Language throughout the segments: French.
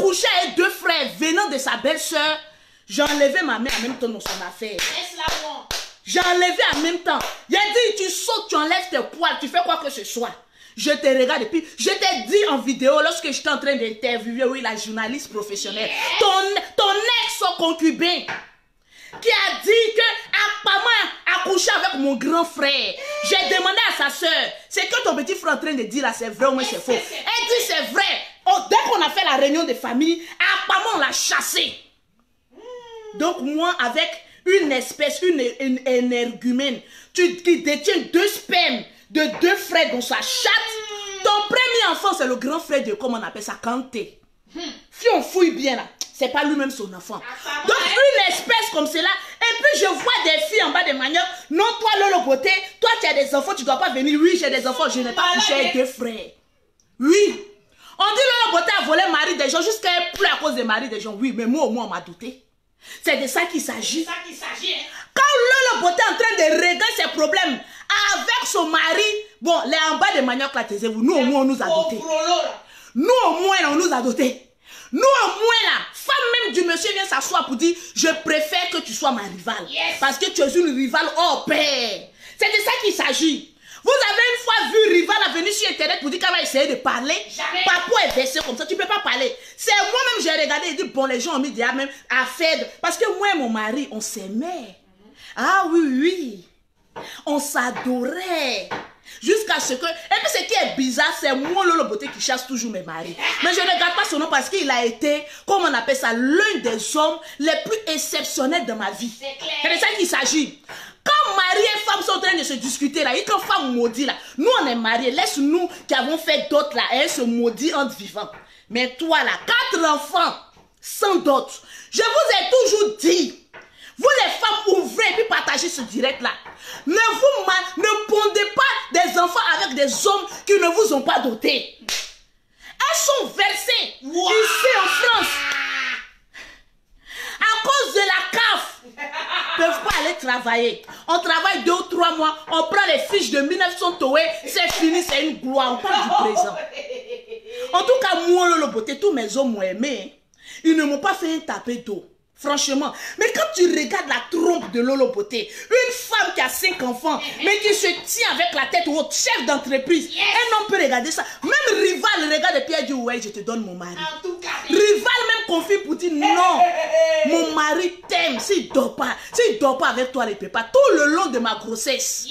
couché avec 2 frères venant de sa belle-sœur. J'ai enlevé ma mère en même temps dans son affaire. J'ai enlevé en même temps. Il a dit, tu sautes, tu enlèves tes poils, tu fais quoi que ce soit. Je te regarde et puis je t'ai dit en vidéo lorsque j'étais en train d'interviewer, oui, la journaliste professionnelle, ton ex-concubin qui a dit que maman a couché avec mon grand frère. J'ai demandé à sa soeur, c'est que ton petit frère est en train de dire là, c'est vrai ou c'est faux. Elle dit c'est vrai. Oh, dès qu'on a fait la réunion de famille, apparemment on l'a chassé. Donc moi avec une espèce, une énergumène, qui détient 2 spermes de 2 frères dans sa chatte. Ton premier enfant, c'est le grand frère de, comment on appelle ça, Kanté. Si on fouille bien là, c'est pas lui-même son enfant. Donc une espèce comme cela, et puis je vois des filles en bas de manioc. Non, toi Lolo Beauté, toi tu as des enfants, tu dois pas venir. Oui, j'ai des enfants, je n'ai pas couché avec 2 frères. Oui. On dit Lolo Beauté a volé le mari des gens jusqu'à elle pleure à cause des maris des gens. Oui, mais moi au moins on m'a douté. C'est de ça qu'il s'agit. Quand Lolo Beauté est en train de régler ses problèmes avec son mari, bon, les en bas de manioc là, taisez-vous. Nous au moins on nous a dotés. Nous au moins on nous a dotés. Nous au moins là, femme même du monsieur vient s'asseoir pour dire je préfère que tu sois ma rivale. Parce que tu es une rivale hors pair. C'est de ça qu'il s'agit. Vous avez une fois vu Rival à venir sur internet pour dire qu'elle va essayer de parler. Jamais. Papou est versé comme ça, tu ne peux pas parler. C'est moi-même, j'ai regardé et dit, bon, les gens ont mis déjà même à faire. Parce que moi et mon mari, on s'aimait. Ah oui, oui. On s'adorait. Jusqu'à ce que... Et puis ce qui est bizarre, c'est moi, Lolo Beauté, qui chasse toujours mes maris. Mais je ne garde pas son nom parce qu'il a été, comme on appelle ça, l'un des hommes les plus exceptionnels de ma vie. C'est de ça qu'il s'agit. Quand mari et femme sont en train de se discuter là, il y a une femme maudite là. Nous on est mariés, laisse-nous qui avons fait d'autres là, et elle se maudit entre vivants. Mais toi là, 4 enfants, sans dot. Je vous ai toujours dit, vous les femmes ouvrez et puis partagez ce direct là. Ne pondez pas des enfants avec des hommes qui ne vous ont pas dotés. Elles sont versées ici en France. À cause de la CAF, peuvent pas aller travailler. On travaille 2 ou 3 mois, on prend les fiches de 1900 Toé, c'est fini, c'est une gloire. On parle du présent. En tout cas, moi, Lolo Beauté, tous mes hommes m'ont aimé. Ils ne m'ont pas fait un tapé d'eau. Franchement. Mais quand tu regardes la trompe de Lolo Beauté, une femme qui a 5 enfants, mais qui se tient avec la tête haute, chef d'entreprise, un homme peut regarder ça. Même Rival regarde et puis elle dit, ouais, je te donne mon mari. En tout cas, Rival même confie pour dire, non, mon mari t'aime. S'il dort pas avec toi, il ne peut pas. Tout le long de ma grossesse.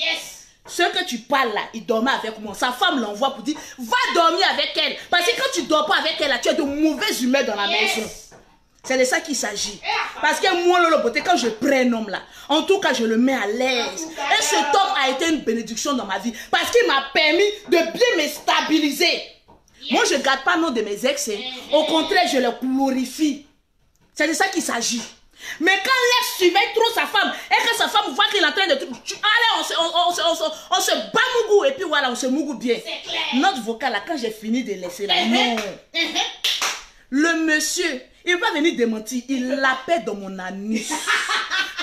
Ce que tu parles là, il dormait avec moi. Sa femme l'envoie pour dire, va dormir avec elle. Parce que quand tu dors pas avec elle, là, tu as de mauvaises humeurs dans la maison. C'est de ça qu'il s'agit. Parce que moi, Lolo Beauté, quand je prends un homme là, en tout cas, je le mets à l'aise. Et cet homme a été une bénédiction dans ma vie. Parce qu'il m'a permis de bien me stabiliser. Moi, je ne garde pas le nom de mes ex. Au contraire, je les glorifie. C'est de ça qu'il s'agit. Mais quand l'ex surveille trop sa femme, et que sa femme voit qu'il est en train de... Allez, on se bat mougou. Et puis voilà, on se mougou bien. Notre vocal là, quand j'ai fini de laisser là, non. Le monsieur... il ne va pas venir démentir, il lapait dans mon anus.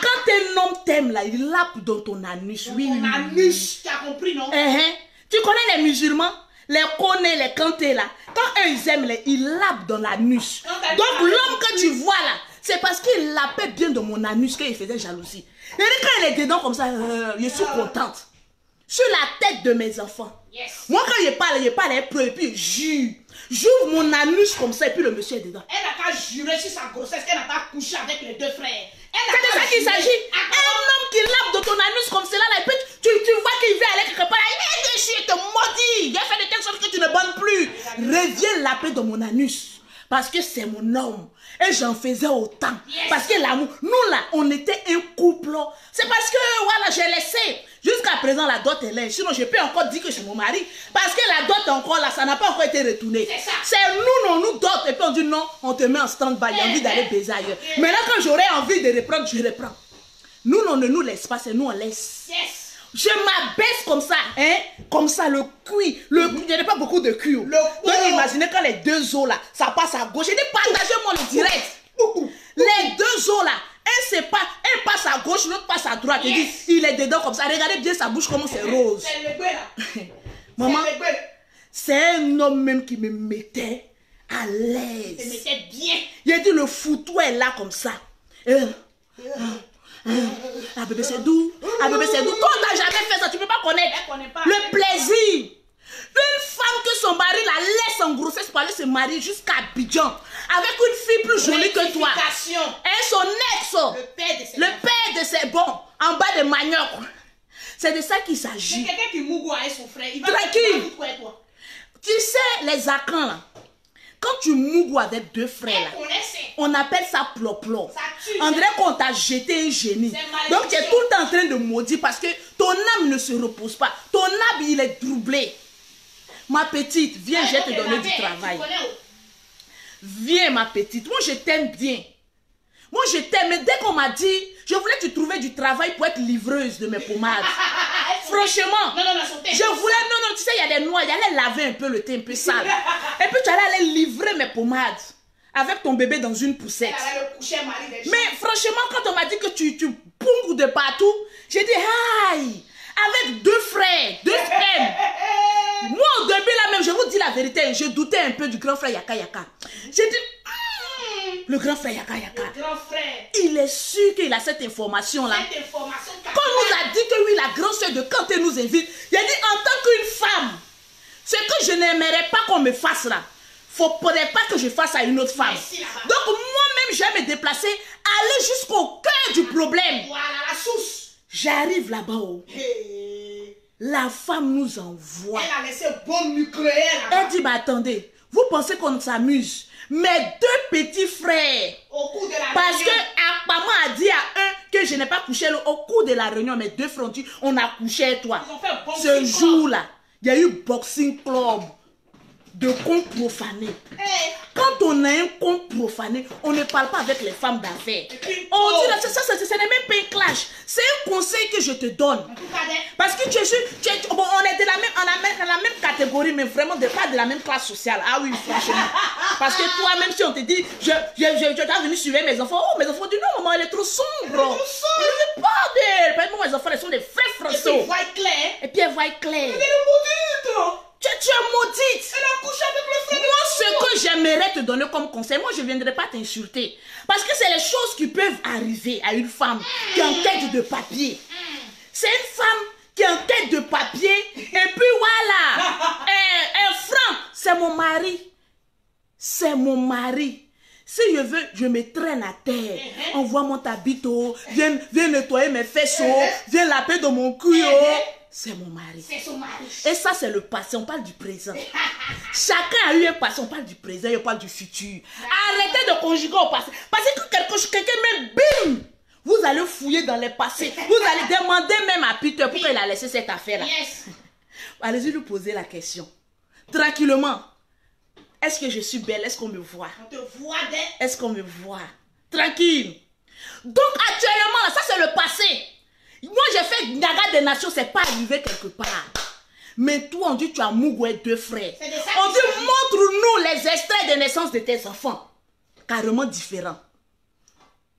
Quand un homme t'aime là, il lappe dans ton anus. Oui, ton anus, tu as compris, non? Tu connais les musulmans, les Koné, les Kanté là. Quand eux ils aiment, ils lapent dans l'anus. Donc l'homme que tu vois là, c'est parce qu'il lapait bien dans mon anus qu'il faisait jalousie. Et quand il est dedans comme ça, je suis contente. Sur la tête de mes enfants. Moi quand je parle et puis j'ouvre mon anus comme ça et puis le monsieur est dedans. Elle n'a pas juré sur sa grossesse qu'elle n'a pas couché avec les 2 frères. C'est de ça qu'il s'agit. Un homme qui lappe dans ton anus comme cela, là, et puis tu vois qu'il veut aller quelque part. Il est déchiré, te maudit. Il a fait de telle sorte que tu ne bonnes plus. Reviens lapper dans mon anus. Parce que c'est mon homme. Et j'en faisais autant. Parce que l'amour, nous là, on était un couple. C'est parce que, voilà, j'ai laissé. Jusqu'à présent, la dot est là. Sinon, je peux encore dire que c'est mon mari. Parce que la dot est encore là, ça n'a pas encore été retourné. C'est nous, non, nous dot. Et puis on dit non, on te met en stand-by. Il y a envie d'aller baiser ailleurs. Maintenant, quand j'aurai envie de reprendre, je reprends. Nous, on ne nous laisse pas, c'est nous, on laisse. Je m'abaisse comme ça, hein, comme ça, le cuir. Il n'y a pas beaucoup de cuir. Donc, imaginez quand les 2 os là, ça passe à gauche. J'ai dit, partagez-moi le direct. Les 2 os là, un passe à gauche, l'autre passe à droite. Il est dedans comme ça. Regardez bien sa bouche, comment c'est rose. C'est le là. Maman, c'est un homme même qui me mettait à l'aise. Je m'étais bien. J'ai dit, le foutoir est là comme ça. Ah bébé, c'est doux. Ah bébé, c'est doux. Toi, t'as jamais fait ça, tu peux pas connaître. Le plaisir. Une femme que son mari la laisse en grossesse pour aller se marier jusqu'à Abidjan avec une fille plus jolie que toi. Et son ex, le père de ses bons, en bas de manioc. C'est de ça qu'il s'agit. C'est quelqu'un qui mougou avec son frère. Il va tranquille. Quoi, toi? Tu sais, les acans là, quand tu mougou avec deux frères là, on appelle ça plop-plop. On dirait qu'on t'a jeté un génie. Donc tu es tout le temps en train de maudire parce que ton âme ne se repose pas. Ton âme, il est troublé. Ma petite, viens, je vais te donner du travail. Viens, ma petite. Moi, je t'aime bien. Moi, je t'aime. Mais dès qu'on m'a dit, je voulais te trouver du travail pour être livreuse de mes pommades. Franchement, je voulais, non, tu sais, il y a des noix, il allait laver un peu le thé un peu sale. Et puis, tu allais aller livrer mes pommades avec ton bébé dans une poussette. Mais franchement, quand on m'a dit que tu ponges de partout, j'ai dit, aïe, avec deux frères, deux frères. Moi, au début, là même, je vous dis la vérité, je doutais un peu du grand frère Yaka Yaka. J'ai dit, le grand frère Yaka Yaka, il est sûr qu'il a cette information-là. Quand on nous a dit que oui, la grande soeur de Kanté nous invite, il a dit, en tant qu'une femme, ce que je n'aimerais pas qu'on me fasse là, faudrait pas que je fasse à une autre femme. Donc, moi-même, je vais me déplacer, aller jusqu'au cœur du problème. Voilà, la source. J'arrive là-bas. La femme nous envoie. Elle a laissé bombe nucléaire là-bas. Elle dit, bah attendez, vous pensez qu'on s'amuse? Mes deux petits frères. Au cours de la parce réunion. que maman a dit à un que je n'ai pas couché au cours de la réunion. Mes deux frères ont dit, on a couché avec toi. Ils ont fait boxing ce jour-là, il y a eu boxing club de compte profané. Hey. Quand on a un compte profané, on ne parle pas avec les femmes d'affaires. On dit là, ce n'est même pas un clash. C'est un conseil que je te donne. En tout cas, parce que bon, on est de la même catégorie, mais vraiment pas de la même classe sociale. Ah oui, franchement. Parce que toi, même si on te dit, je dois venir suivre mes enfants. Oh, mes enfants disent non, maman, elle est trop sombre. Je ne veux pas d'elle. Parce que mes enfants, ils sont des frères français. Et puis, elle voit clair. Et puis, elle voit clair. Elle est maudite. Tu es maudite. Elle a couché avec le frère. Moi, ce que j'aimerais te donner comme conseil, moi, je ne viendrai pas t'insulter. Parce que c'est les choses qui peuvent arriver à une femme qui est en quête de papier. C'est une femme qui est en quête de papier. Et puis voilà. Un franc, c'est mon mari. C'est mon mari. Si je veux, je me traîne à terre. Envoie-moi ta bito. Viens nettoyer mes faisceaux. Viens laver dans mon cul. C'est mon mari. C'est son mari. Et ça, c'est le passé. On parle du présent. Chacun a eu un passé. On parle du présent et on parle du futur. Arrêtez de conjuguer au passé. Parce que quelqu'un même, bim, vous allez fouiller dans les passés. Vous allez demander même à Peter pourquoi il a laissé cette affaire-là. Yes. Allez-y lui poser la question. Tranquillement. Est-ce que je suis belle? Est-ce qu'on me voit? On te voit d'elle. Est-ce qu'on me voit? Tranquille. Donc actuellement, ça c'est le passé. Moi j'ai fait Gaga des Nations, c'est pas arrivé quelque part. Mais toi on dit tu as Mougoué deux frères. On dit montre-nous les extraits de naissance de tes enfants. Carrément différents.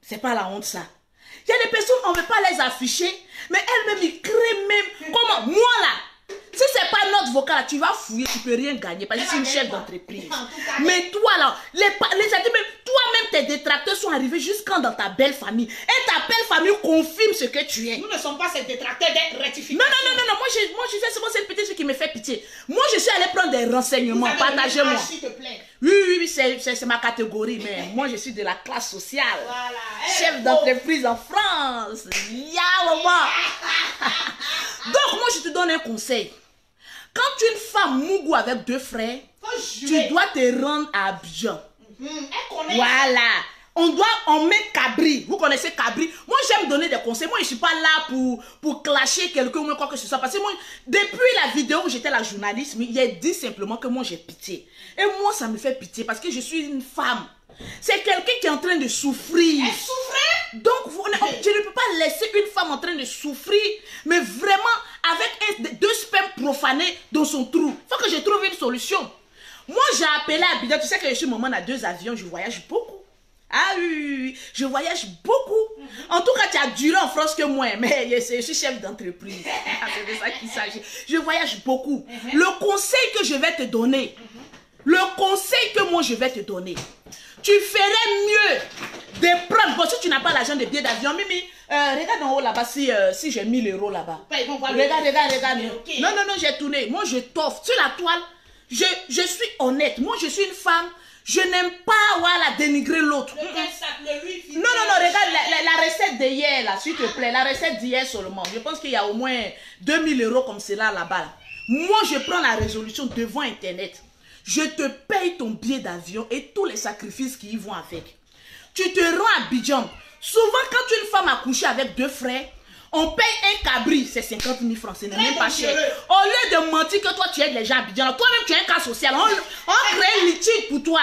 C'est pas la honte ça. Il y a des personnes, on ne veut pas les afficher, mais elles-mêmes ils créent même. Comment? Moi là. Si ce n'est pas notre vocal, tu vas fouiller, tu ne peux rien gagner parce que c'est une chef d'entreprise. Mais toi là, toi-même tes détracteurs sont arrivés jusqu'à dans ta belle famille. Et ta belle famille confirme ce que tu es. Nous ne sommes pas ces détracteurs d'être rectifiés. Non, moi je fais seulement cette petite chose qui me fait pitié. Moi je suis allée prendre des renseignements, partagez-moi. Oui, c'est ma catégorie, mais moi je suis de la classe sociale. Voilà. Chef d'entreprise en France. Maman. Donc moi je te donne un conseil. Quand une femme mougou avec deux frères, tu dois te rendre à Abidjan. Voilà. On met Cabri. Vous connaissez Cabri? Moi, j'aime donner des conseils. Moi, je ne suis pas là pour clasher quelqu'un ou quoi que ce soit. Parce que moi, depuis la vidéo où j'étais la journaliste, il a dit simplement que moi, j'ai pitié. Et moi, ça me fait pitié parce que je suis une femme. C'est quelqu'un qui est en train de souffrir. Elle souffrait? Donc, je ne peux pas laisser une femme en train de souffrir, mais vraiment avec deux spermes profanés dans son trou. Il faut que je trouve une solution. Moi, j'ai appelé Abidjan. Tu sais que je suis maman à 2 avions, je voyage beaucoup. Ah oui, je voyage beaucoup. En tout cas, tu as duré en France que moi, mais je suis chef d'entreprise. C'est de ça qu'il s'agit. Je voyage beaucoup. Le conseil que je vais te donner, Le conseil que moi je vais te donner, tu ferais mieux de prendre. Bon, si tu n'as pas l'argent de billet d'avion, Mimi, regarde en haut là-bas si j'ai 1000 euros là-bas. Regarde. Okay. Non, j'ai tourné. Moi, je t'offre. Sur la toile, je suis honnête. Moi, je suis une femme. Je n'aime pas voilà, dénigrer l'autre. Non, regarde la recette d'hier, là, s'il te plaît. La recette d'hier seulement. Je pense qu'il y a au moins 2000 euros comme cela là-bas. Là. Moi, je prends la résolution devant Internet. Je te paye ton billet d'avion et tous les sacrifices qui y vont avec. Tu te rends à Abidjan. Souvent, quand une femme a couché avec 2 frères, on paye un cabri, c'est 50 000 francs, ce n'est même pas cher. Au lieu de mentir que toi tu aides les gens à Abidjan, toi-même tu es un cas social, on crée un litige pour toi,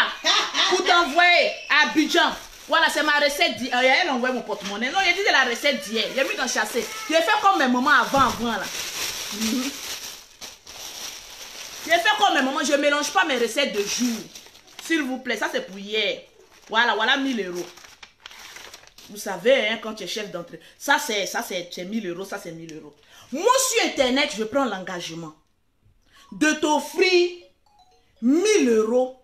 pour t'envoyer à Abidjan. Voilà, c'est ma recette d'hier. Elle a envoyé mon porte-monnaie. Non, il a dit de la recette d'hier. J'ai mis dans le chassé. J'ai fait comme mes mamans avant là. J'ai fait comme mes mamans, je ne mélange pas mes recettes de jour. S'il vous plaît, ça c'est pour hier. Voilà 1000 euros. Vous savez, hein, quand tu es chef d'entrée, ça c'est 1000 euros, ça c'est 1000 euros. Moi, sur Internet, je prends l'engagement de t'offrir 1000 euros.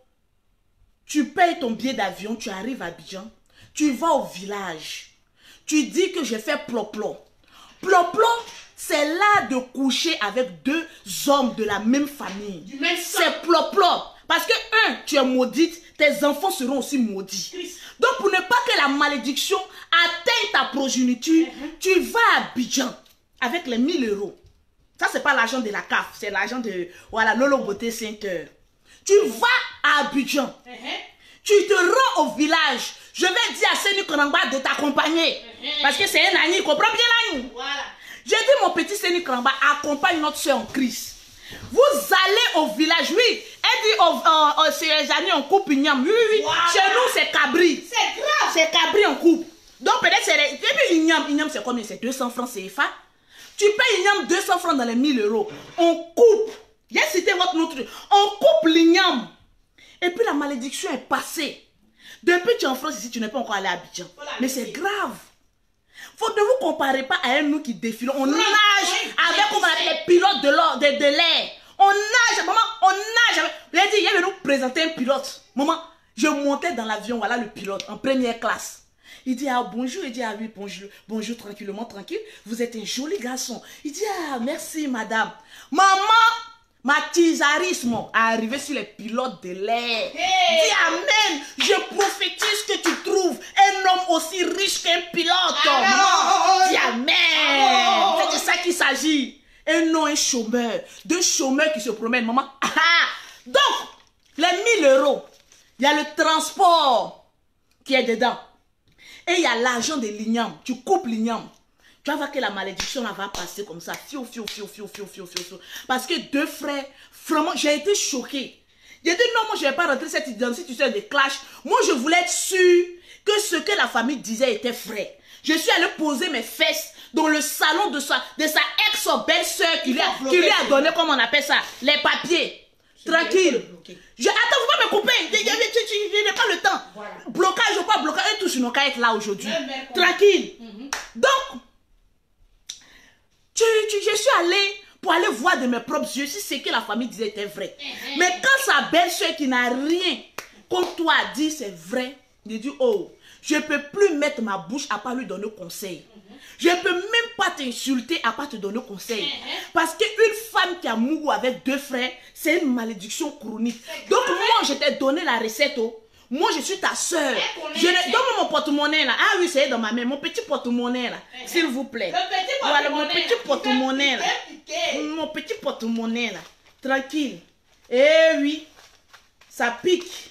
Tu payes ton billet d'avion, tu arrives à Abidjan, tu vas au village, tu dis que j'ai fait plop-plop. Plop-plop, c'est l'art de coucher avec 2 hommes de la même famille. C'est plop-plop. Parce que, tu es maudite, tes enfants seront aussi maudits. Donc, pour ne pas que la malédiction atteigne ta progéniture, tu vas à Abidjan avec les 1000 euros. Ça, c'est pas l'argent de la CAF, c'est l'argent de Lolo Beauté Center. Tu vas à Abidjan, tu te rends au village. Je vais dire à Séni Kramba de t'accompagner. Parce que c'est un ami, il comprend bien l'ami. Voilà. J'ai dit, mon petit Séni Kramba, accompagne notre soeur en Christ. Vous allez au village, oui. Elle dit, chez les amis, on coupe igname. Oui. Voilà. Chez nous, c'est cabri. C'est grave. C'est cabri, on coupe. Donc, peut-être, c'est igname, c'est combien? C'est 200 francs CFA. Tu payes igname 200 francs dans les 1000 euros. On coupe. J'ai cité votre nom. On coupe l'igname. Et puis, la malédiction est passée. Depuis que tu es en France, ici, tu n'es pas encore allé à Abidjan. Voilà, mais c'est grave. Faut ne vous comparer pas à un nous qui défilons. On nage avec, comme on appelle, les pilotes de l'air. On nage, maman, on nage. Il a dit, il venu nous présenter un pilote. Maman, je montais dans l'avion, voilà le pilote, en première classe. Il dit, ah bonjour, il dit, ah oui, bonjour, tranquillement, tranquille. Vous êtes un joli garçon. Il dit, ah merci madame. Maman, ma tisarisme arrivé sur les pilotes de l'air. Hey. Dis amen. Je prophétise que tu trouves un homme aussi riche qu'un pilote. Dis amen. C'est de ça qu'il s'agit. Un chômeur. 2 chômeurs qui se promènent, maman. Donc, les 1000 euros, il y a le transport qui est dedans. Et il y a l'argent de l'igname. Tu coupes l'igname. Tu vas voir que la malédiction va passer comme ça. Parce que 2 frères, vraiment, j'ai été choquée. J'ai dit non, moi je ne vais pas rentrer dans cette histoire de clash. Moi je voulais être sûre que ce que la famille disait était vrai. Je suis allée poser mes fesses dans le salon de sa ex-belle-sœur qui lui a donné, comment on appelle ça, les papiers. Tranquille. Attends, vous pas me couper. Je n'ai pas le temps. Voilà. Blocage ou pas blocage, eux tous ils n'ont qu'à être là aujourd'hui. Tranquille. Donc, je suis allée pour aller voir de mes propres yeux si ce que la famille disait était vrai. Mais quand sa belle-soeur qui n'a rien contre toi a dit c'est vrai, j'ai dit oh, je ne peux plus mettre ma bouche à part lui donner conseil. Je ne peux même pas t'insulter à part te donner conseil. Parce qu'une femme qui a mouru avec 2 frères, c'est une malédiction chronique. Donc moi, je t'ai donné la recette. Moi, je suis ta soeur. Donne-moi mon porte-monnaie là. Ah oui, c'est dans ma main. Mon petit porte-monnaie là. S'il vous plaît. Voilà, mon petit porte-monnaie là. Mon petit porte-monnaie là. Tranquille. Eh oui. Ça pique.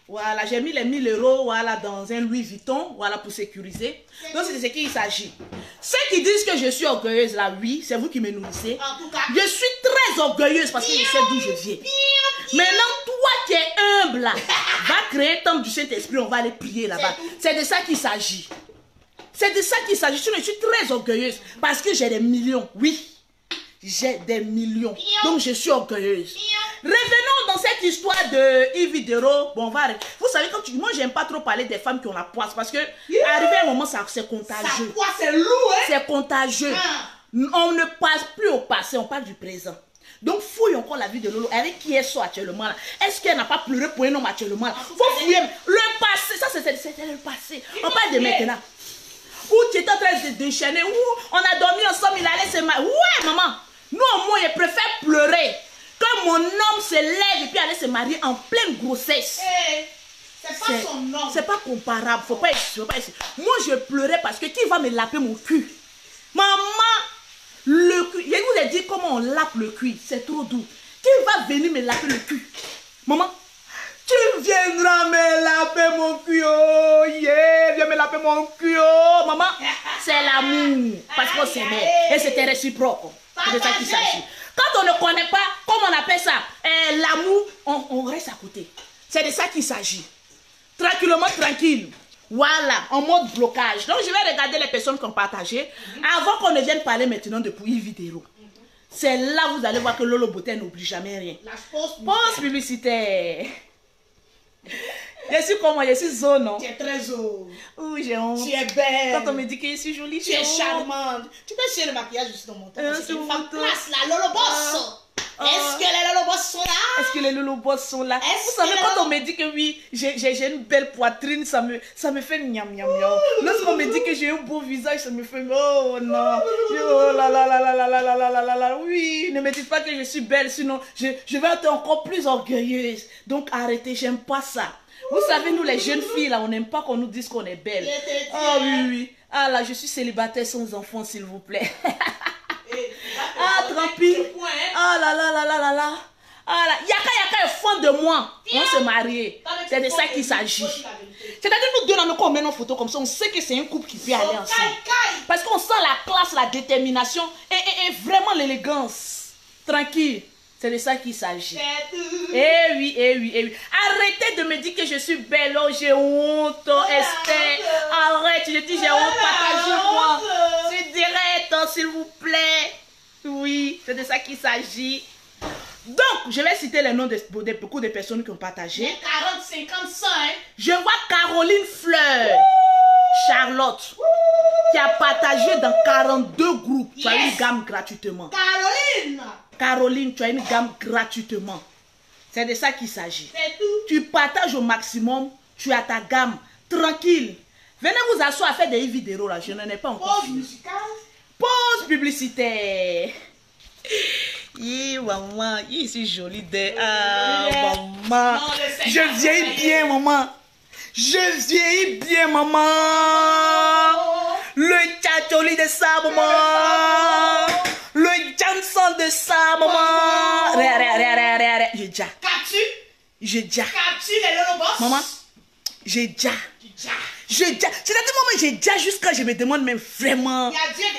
Voilà, j'ai mis les 1000 euros voilà, dans un Louis Vuitton. Voilà, pour sécuriser. Donc, c'est de ce qu'il s'agit. Ceux qui disent que je suis orgueilleuse là, oui, c'est vous qui me nourrissez. En tout cas, je suis très orgueilleuse parce que je sais d'où je viens. Maintenant, toi qui es humble là, va créer un temple du Saint-Esprit, on va aller prier là-bas. C'est de ça qu'il s'agit. C'est de ça qu'il s'agit. Je suis très orgueilleuse parce que j'ai des millions. Oui, j'ai des millions. Donc, je suis orgueilleuse. Revenons dans cette histoire de Yves Videro. Bon, on va arrêter. Vous savez, moi, j'aime pas trop parler des femmes qui ont la poisse parce que, arrivé à un moment, c'est contagieux. C'est lourd, hein? C'est contagieux. On ne passe plus au passé, on parle du présent. Donc, fouille encore la vie de Lolo. Avec qui elle sort actuellement là? Est-ce qu'elle n'a pas pleuré pour un homme actuellement là? Faut fouiller. Le passé, ça c'était le passé. On parle de maintenant. Où tu étais en train de déchaîner, où on a dormi ensemble, il allait se marier. Ouais, maman. Nous, au moins, je préfère pleurer que mon homme se lève et puis aller se marier en pleine grossesse. C'est pas son nom. C'est pas comparable. Faut pas essayer. Moi, je pleurais parce que qui va me laper mon cul? Maman, le cul. Je vous ai dit comment on lape le cul. C'est trop doux. Qui va venir me laper le cul? Maman, tu viendras me laper mon cul. Oh, yeah. Viens me laper mon cul. Oh, maman, c'est l'amour. Parce qu'on s'aimait. Et c'était réciproque. C'est de ça qu'il s'agit. Quand on ne connaît pas, comment on appelle ça? L'amour, on reste à côté. C'est de ça qu'il s'agit. Tranquillement, tranquille. Voilà, en mode blocage. Donc, je vais regarder les personnes qui ont partagé. Avant qu'on ne vienne parler maintenant de une vidéo. C'est là vous allez voir que Lolo Beauté n'oublie jamais rien. La pause publicitaire. Je suis comment? Je suis zone, non? Tu es très zo. Ouh, j'ai honte. Tu es belle. Quand on me dit que je suis jolie, tu es charmante. Tu peux essayer le maquillage juste dans mon temps. C'est une femme tout. place, la Lolo Boss. Est-ce que les Lolo Boss sont là? Est-ce que les Lolo Boss sont là? Vous savez, quand on me dit que oui, j'ai une belle poitrine, ça me fait miam miam miam. Lorsqu'on me dit que j'ai un beau visage, ça me fait oh non. Oh là là là là là là là là là là. Oui, ne me dites pas que je suis belle, sinon je vais être encore plus orgueilleuse. Donc arrêtez, j'aime pas ça. Vous savez, nous les jeunes filles là, on n'aime pas qu'on nous dise qu'on est belle. Oh oui, oui. Ah là, je suis célibataire sans enfant, s'il vous plaît. Ah, tranquille. Ah là là là là là là. Ah là, Yaka est fond de moi. On se marie. C'est de ça qu'il s'agit. C'est-à-dire nous deux, on met nos photos comme ça, on sait que c'est un couple qui peut aller ensemble. Parce qu'on sent la classe, la détermination et vraiment l'élégance. Tranquille. C'est de ça qu'il s'agit. Eh oui, eh oui, eh oui. Arrêtez de me dire que je suis belle. Oh, j'ai honte, Esther. Arrête, je dis j'ai honte. Partagez-moi. C'est direct, s'il vous plaît. Oui, c'est de ça qu'il s'agit. Donc, je vais citer les noms de beaucoup de personnes qui ont partagé. 40, 50, 100, hein. Je vois Caroline Fleur, Charlotte, qui a partagé dans 42 groupes. Tu as une gamme gratuitement. Caroline, tu as une gamme gratuitement. C'est de ça qu'il s'agit. C'est tout. Tu partages au maximum, tu as ta gamme. Tranquille. Venez vous asseoir à faire des vidéos là. Je n'en ai pas encore. Pause musicale. Pause publicitaire. Maman, je suis jolie de... Ah, maman. Non, je vieillis bien, maman. Je vieillis bien, maman. Le tchatcholi de ça, maman. Le Johnson de ça, maman. Ré. J'ai déjà. J'ai déjà. Les Lolo Boss. Maman, j'ai déjà. C'est-à-dire, maman, j'ai déjà jusqu'à je me demande même vraiment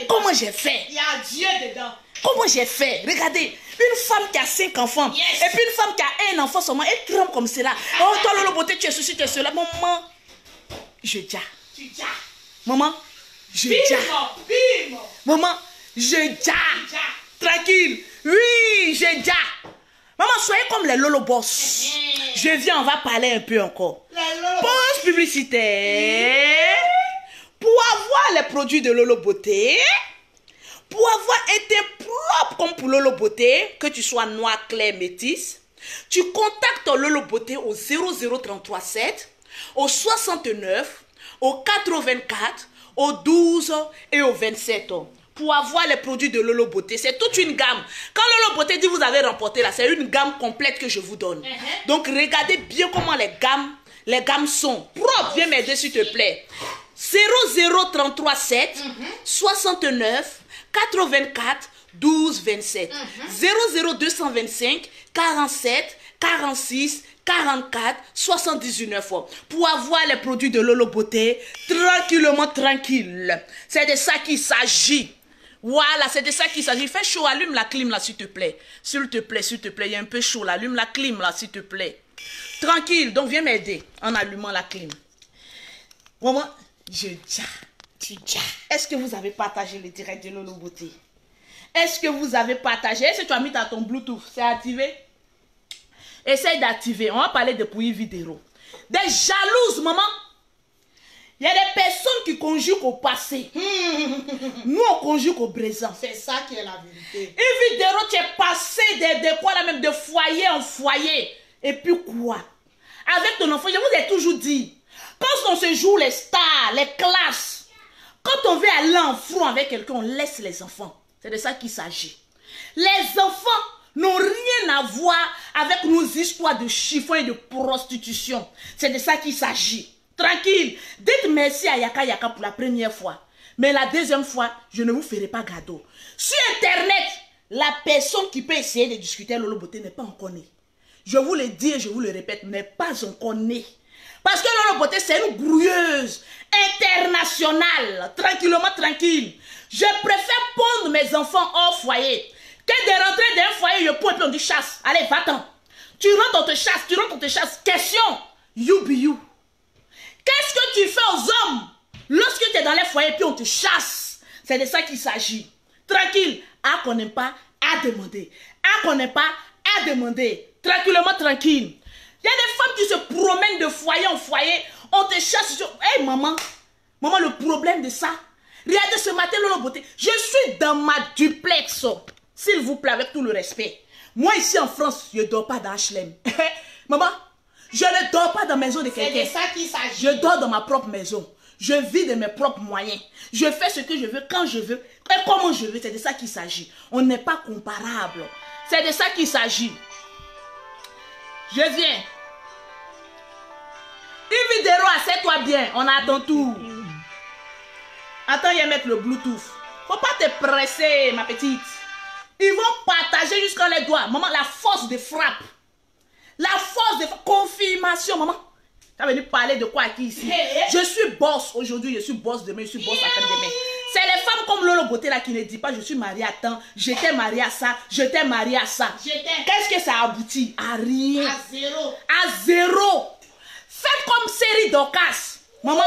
comment j'ai fait. Il y a Dieu dedans. Comment j'ai fait? Regardez, une femme qui a 5 enfants, et puis une femme qui a un enfant seulement, elle tremble comme cela. Oh, toi, Lolo Beauté, tu es ceci, tu es cela. Maman, je déjà. Maman, je déjà. Maman, je déjà. Tranquille. Oui, je déjà. Maman, soyez comme les Lolo Boss. Je viens, on va parler un peu encore. Pause publicitaire. Pour avoir les produits de Lolo Beauté, pour avoir un teint propre comme pour Lolo Beauté, que tu sois noir, clair, métis, tu contactes Lolo Beauté au 00337, au 69, au 84, au 12 et au 27. Pour avoir les produits de Lolo Beauté, c'est toute une gamme. Quand Lolo Beauté dit vous avez remporté là, c'est une gamme complète que je vous donne. Donc regardez bien comment les gammes sont. Propre, viens m'aider s'il te plaît. 00337 69 84 12 27 00225 47 46 44 79 pour avoir les produits de Lolo Beauté tranquillement tranquille. C'est de ça qu'il s'agit. Voilà, c'est de ça qu'il s'agit. Fais chaud, allume la clim là s'il te plaît. S'il te plaît, il y a un peu chaud là. Allume la clim là s'il te plaît. Tranquille, donc viens m'aider en allumant la clim. Maman, est-ce que vous avez partagé le direct de Lolo Beauté? Est-ce que vous avez partagé? Est-ce que tu as mis dans ton Bluetooth? C'est activé? Essaye d'activer. On va parler de pour une vidéo. Des jalouses, maman. Il y a des personnes qui conjuguent au passé. Nous, on conjugue au présent. C'est ça qui est la vérité. Évidemment, tu es passé de quoi là même, de foyer en foyer. Et puis quoi? Avec ton enfant, je vous ai toujours dit, quand on se joue les stars, les classes, quand on veut aller en front avec quelqu'un, on laisse les enfants. C'est de ça qu'il s'agit. Les enfants n'ont rien à voir avec nos histoires de chiffons et de prostitution. C'est de ça qu'il s'agit. Tranquille. Dites merci à Yaka Yaka pour la première fois. Mais la deuxième fois, je ne vous ferai pas cadeau. Sur Internet, la personne qui peut essayer de discuter à Lolo Beauté n'est pas encore née. Je vous le dis et je vous le répète, n'est pas encore née. Parce que Lolo Beauté, c'est une grouilleuse internationale. Tranquillement, tranquille. Je préfère pondre mes enfants hors foyer que de rentrer dans un foyer, je peux et puis on dit chasse. Allez, va-t'en. Tu rentres, on te chasse, tu rentres, on te chasse. Question, you be you. Qu'est-ce que tu fais aux hommes lorsque tu es dans les foyers et puis on te chasse? C'est de ça qu'il s'agit. Tranquille. À qu'on n'aime pas, à demander. À qu'on n'aime pas, à demander. Tranquillement, tranquille. Il y a des femmes qui se promènent de foyer en foyer. On te chasse. Hey maman, maman, le problème de ça. Regardez ce matin, Lolo Beauté. Je suis dans ma duplex. S'il vous plaît, avec tout le respect. Moi, ici en France, je ne dors pas dans HLM. Maman, je ne dors pas dans la maison de quelqu'un. C'est de ça qu'il s'agit. Je dors dans ma propre maison. Je vis de mes propres moyens. Je fais ce que je veux, quand je veux, et comment je veux. C'est de ça qu'il s'agit. On n'est pas comparable. C'est de ça qu'il s'agit. Je viens. Ividero, assieds-toi bien. On attend tout. Attends, il y a mettre le Bluetooth. Faut pas te presser, ma petite. Ils vont partager jusqu'à les doigts. Maman, la force de frappe. La force de confirmation, maman. Tu as venu parler de quoi qui ici? Je suis boss aujourd'hui, je suis boss demain, je suis boss après-demain. C'est les femmes comme Lolo Beauté là qui ne disent pas je suis mariée à temps, j'étais mariée à ça, j'étais mariée à ça. Qu'est-ce que ça aboutit? À rien. À zéro. À zéro. Faites comme série d'Ocas. Maman,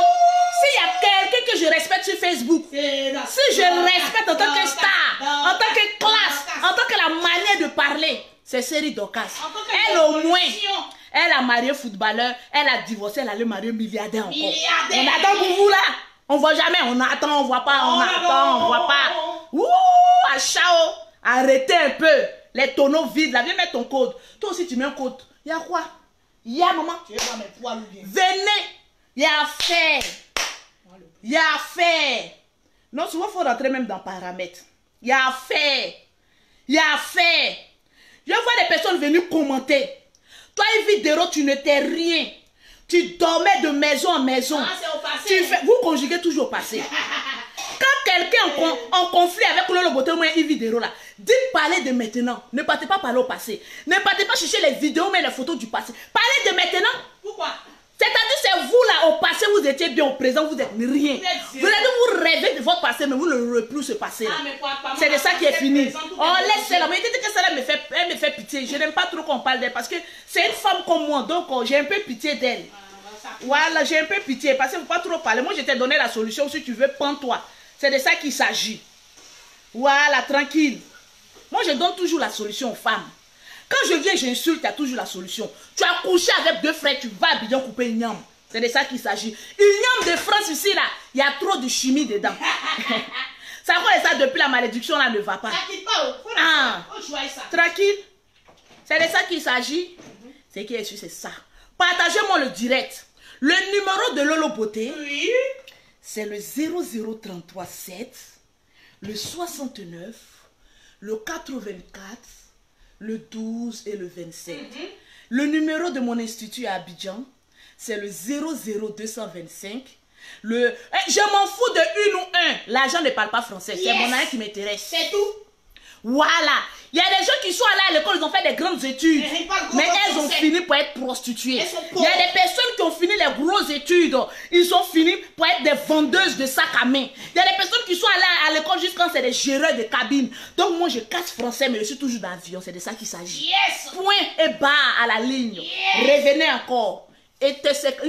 s'il y a quelqu'un que je respecte sur Facebook, si je respecte en tant que star, en tant que classe, en tant que la manière de parler, c'est série d'Ocas. Elle au moins, elle a marié footballeur, elle a divorcé, elle a le marié milliardaire encore. On attend pour vous là. On voit jamais, on attend, on voit pas, on attend, on voit pas. Ouh, à chao, arrêtez un peu. Les tonneaux vides là, viens mettre ton code. Toi aussi tu mets un code. Il y a quoi? Il y a maman. Tu veux voir mes poils ou bien? Venez. Il y a affaire. Il y a affaire. Non, souvent, il faut rentrer même dans paramètres. Il y a affaire. Il y a affaire. Je vois des personnes venir commenter. Toi, Evidero, tu ne t'es rien. Tu dormais de maison en maison. Ah, c'est au passé. Vous conjuguez toujours au passé. Quand quelqu'un en conflit avec Lolo Beauté ou Evidero là, dites parler de maintenant. Ne partez pas parler au passé. Ne partez pas chercher les vidéos mais les photos du passé. Parlez de maintenant. Pourquoi? C'est-à-dire c'est vous là, au passé, vous étiez bien, au présent, vous êtes rien. Vous rêvez de votre passé, mais vous ne rêvez plus ce passé là. C'est de ça qui est fini. Oh, laissez-la. Mais dites que celle-là me fait pitié. Je n'aime pas trop qu'on parle d'elle parce que c'est une femme comme moi, donc j'ai un peu pitié d'elle. Voilà, j'ai un peu pitié parce qu'il ne faut pas trop parler. Moi, je t'ai donné la solution. Si tu veux, prends-toi. C'est de ça qu'il s'agit. Voilà, tranquille. Moi, je donne toujours la solution aux femmes. Quand je viens, j'insulte, tu as toujours la solution. Tu as couché avec deux frères, tu vas à Abidjan couper une yam. C'est de ça qu'il s'agit. Une yam de France ici, là, il y a trop de chimie dedans. Ça fait ça depuis la malédiction, là, ne va pas. Tranquille. C'est de ça qu'il s'agit. C'est qui est sûr, c'est ça. Partagez-moi le direct. Le numéro de Lolo Beauté, oui, c'est le 00337, le 69, le 84, le 12 et le 27. Le numéro de mon institut à Abidjan, c'est le 00225. Je m'en fous de une ou un. L'argent ne parle pas français. Yes. C'est mon argent qui m'intéresse. C'est tout. Voilà. Il y a des gens qui sont allés à l'école, ils ont fait des grandes études. Mais elles ont fini pour être prostituées. Il y a des personnes qui ont fini les grosses études. Ils ont fini pour être des vendeuses de sacs à main. Il y a des personnes qui sont allées à l'école juste quand c'est des géreurs de cabine. Donc moi je casse français, mais je suis toujours dans l'avion. C'est de ça qu'il s'agit. Yes. Point et barre à la ligne. Yes. Revenez encore. Et te sec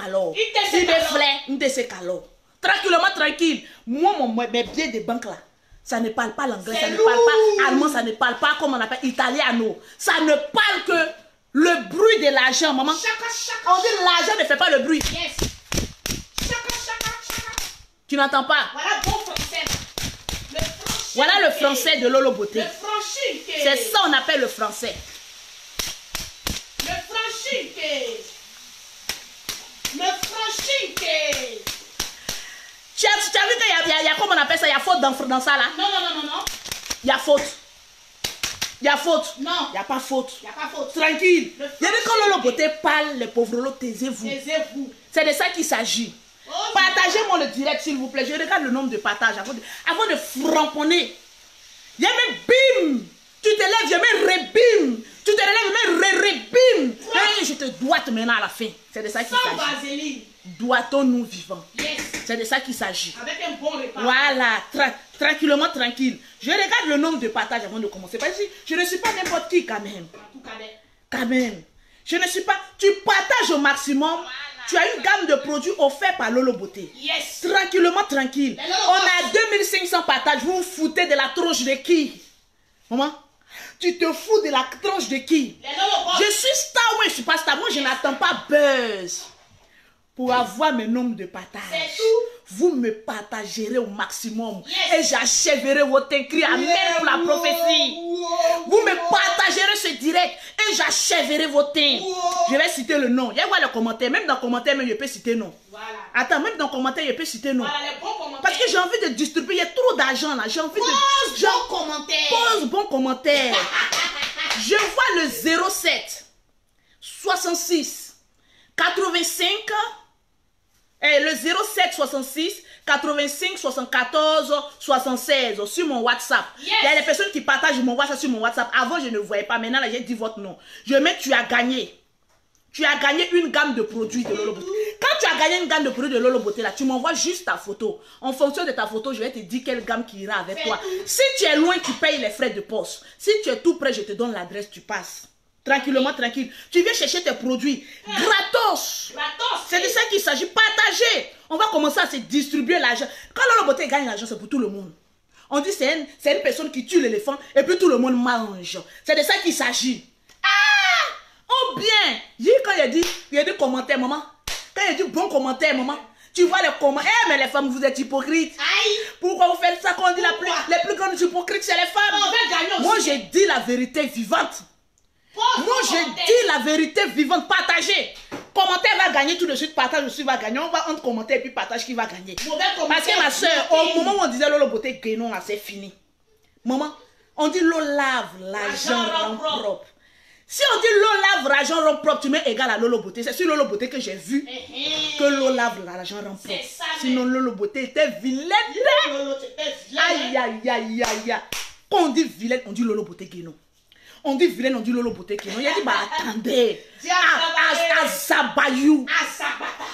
alors. Il me flait, il te sec alors. Tranquillement, tranquille. Moi, mes billets de banque là. Ça ne parle pas l'anglais, ça ne parle pas allemand, ça ne parle pas comme on appelle italiano. Ça ne parle que le bruit de l'argent, maman. On dit l'argent ne fait pas le bruit. Yes. Tu n'entends pas? Voilà bon français. Voilà le français de Lolo Beauté. Le franchique. C'est ça on appelle le français. Le franchique. Le franchique. Tu as vu qu'il y a comment on appelle ça? Il y a faute dans ça là? Non, non, non, non, non. Il y a faute. Il y a faute. Non. Il n'y a pas faute. Il n'y a pas faute. Tranquille. Il y a dit quand Lolo Beauté parle, les pauvres Lolo, taisez-vous. Taisez-vous. C'est de ça qu'il s'agit. Oh, Partagez-moi le direct s'il vous plaît. Je regarde le nombre de partages avant de framponner. Il y a même bim. Tu te lèves, il y a même rebim. Tu te relèves, il y a même rebim. Et je te doite maintenant à la fin. C'est de ça qu'il sans s'agit. vaseline. Doit-on-nous vivants? Yes. C'est de ça qu'il s'agit. Avec un bon repas. Voilà, tranquillement, tranquille. Je regarde le nombre de partages avant de commencer. Parce que je ne suis pas n'importe qui quand même. En tout cas, Quand même. Je ne suis pas... Tu partages au maximum. Voilà. Tu as une gamme de produits offerts par Lolo Beauté. Yes. Tranquillement, tranquille. On a 2500 partages. Vous vous foutez de la tronche de qui? Maman? Tu te fous de la tronche de qui? Je suis star, oui, je suis pas star. Moi, je n'attends pas buzz. Pour avoir mes nombres de partages. C'est tout. Vous me partagerez au maximum. Yes. Et j'achèverai votre écrit. Amen pour la prophétie. Vous me partagerez ce direct. Et j'achèverai votre thème. Je vais citer le nom. Il y a quoi le commentaire? Même dans le commentaire, je peux citer non. Voilà. Attends, même dans le commentaire, je peux citer non. Voilà, les bons commentaires. Parce que j'ai envie de distribuer. Il y a trop d'argent là. J'ai envie de... bon commentaire. Pose bon commentaire. Je vois le 07 66 85 et le 07 66 85 74 76 sur mon WhatsApp. Yes. Il y a des personnes qui partagent mon WhatsApp sur mon WhatsApp. Avant, je ne voyais pas. Maintenant, là, j'ai dit votre nom. Je mets tu as gagné. Tu as gagné une gamme de produits de Lolo Beauté. Quand tu as gagné une gamme de produits de Lolo Beauté, là, tu m'envoies juste ta photo. En fonction de ta photo, je vais te dire quelle gamme qui ira avec toi. Si tu es loin, tu payes les frais de poste. Si tu es tout près, je te donne l'adresse, tu passes. Tranquillement, tranquille. Tu viens chercher tes produits gratos. C'est de ça qu'il s'agit. Partager. On va commencer à se distribuer l'argent. Quand Lolo Beauté gagne l'argent, c'est pour tout le monde. On dit c'est une personne qui tue l'éléphant et puis tout le monde mange. C'est de ça qu'il s'agit. Ah! Oh bien! Quand il y a des commentaires, maman. Quand il y a dit bon commentaire, maman. Tu vois les commentaires. Eh, mais les femmes, vous êtes hypocrites. Aïe. Pourquoi vous faites ça quand on dit les plus grandes hypocrites, c'est les femmes? Moi, j'ai dit la vérité vivante. Moi, j'ai dit la vérité vivante. Partagez. Commentaire va gagner tout de suite. Partage aussi va gagner. On va entre commentaire et puis partage qui va gagner. Parce que ma soeur, au moment où on disait Lolo Beauté, que non, c'est fini. Maman, on dit l'eau lave, l'argent rend propre. Si on dit l'eau lave, l'argent rend propre, tu mets égal à Lolo Beauté. C'est sur Lolo Beauté que j'ai vu que l'eau lave, l'argent rend propre. Sinon, Lolo Beauté était vilaine. Aïe, aïe, aïe, aïe. Quand on dit vilaine, on dit Lolo Beauté Guénon. On dit vilaine, on dit Lolo Beauté Guénon. Il a dit, bah attendez. À Zabayou.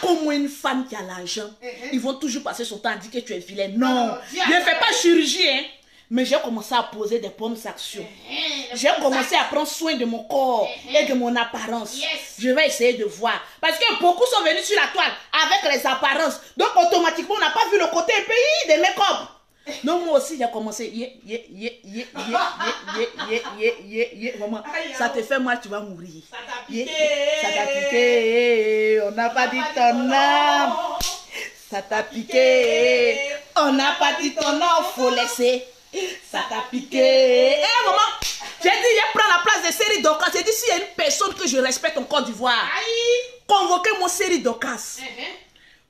Comme une femme qui a l'argent, ils vont toujours passer son temps à dire que tu es vilaine. Non, je ne fais pas chirurgie, hein. Mais j'ai commencé à poser des bonnes actions. J'ai commencé à prendre soin de mon corps et de mon apparence. Je vais essayer de voir. Parce que beaucoup sont venus sur la toile avec les apparences. Donc automatiquement, on n'a pas vu le côté pays des make-up. Donc moi aussi, j'ai commencé. Maman, ça te fait mal, tu vas mourir. Ça t'a piqué. On n'a pas dit ton âme. Ça t'a piqué. On n'a pas dit ton nom, faut laisser. Ça t'a piqué. Eh maman, j'ai dit, il prend la place de Série Docas. J'ai dit, s'il y a une personne que je respecte en Côte d'Ivoire, convoquez-moi Série Docas.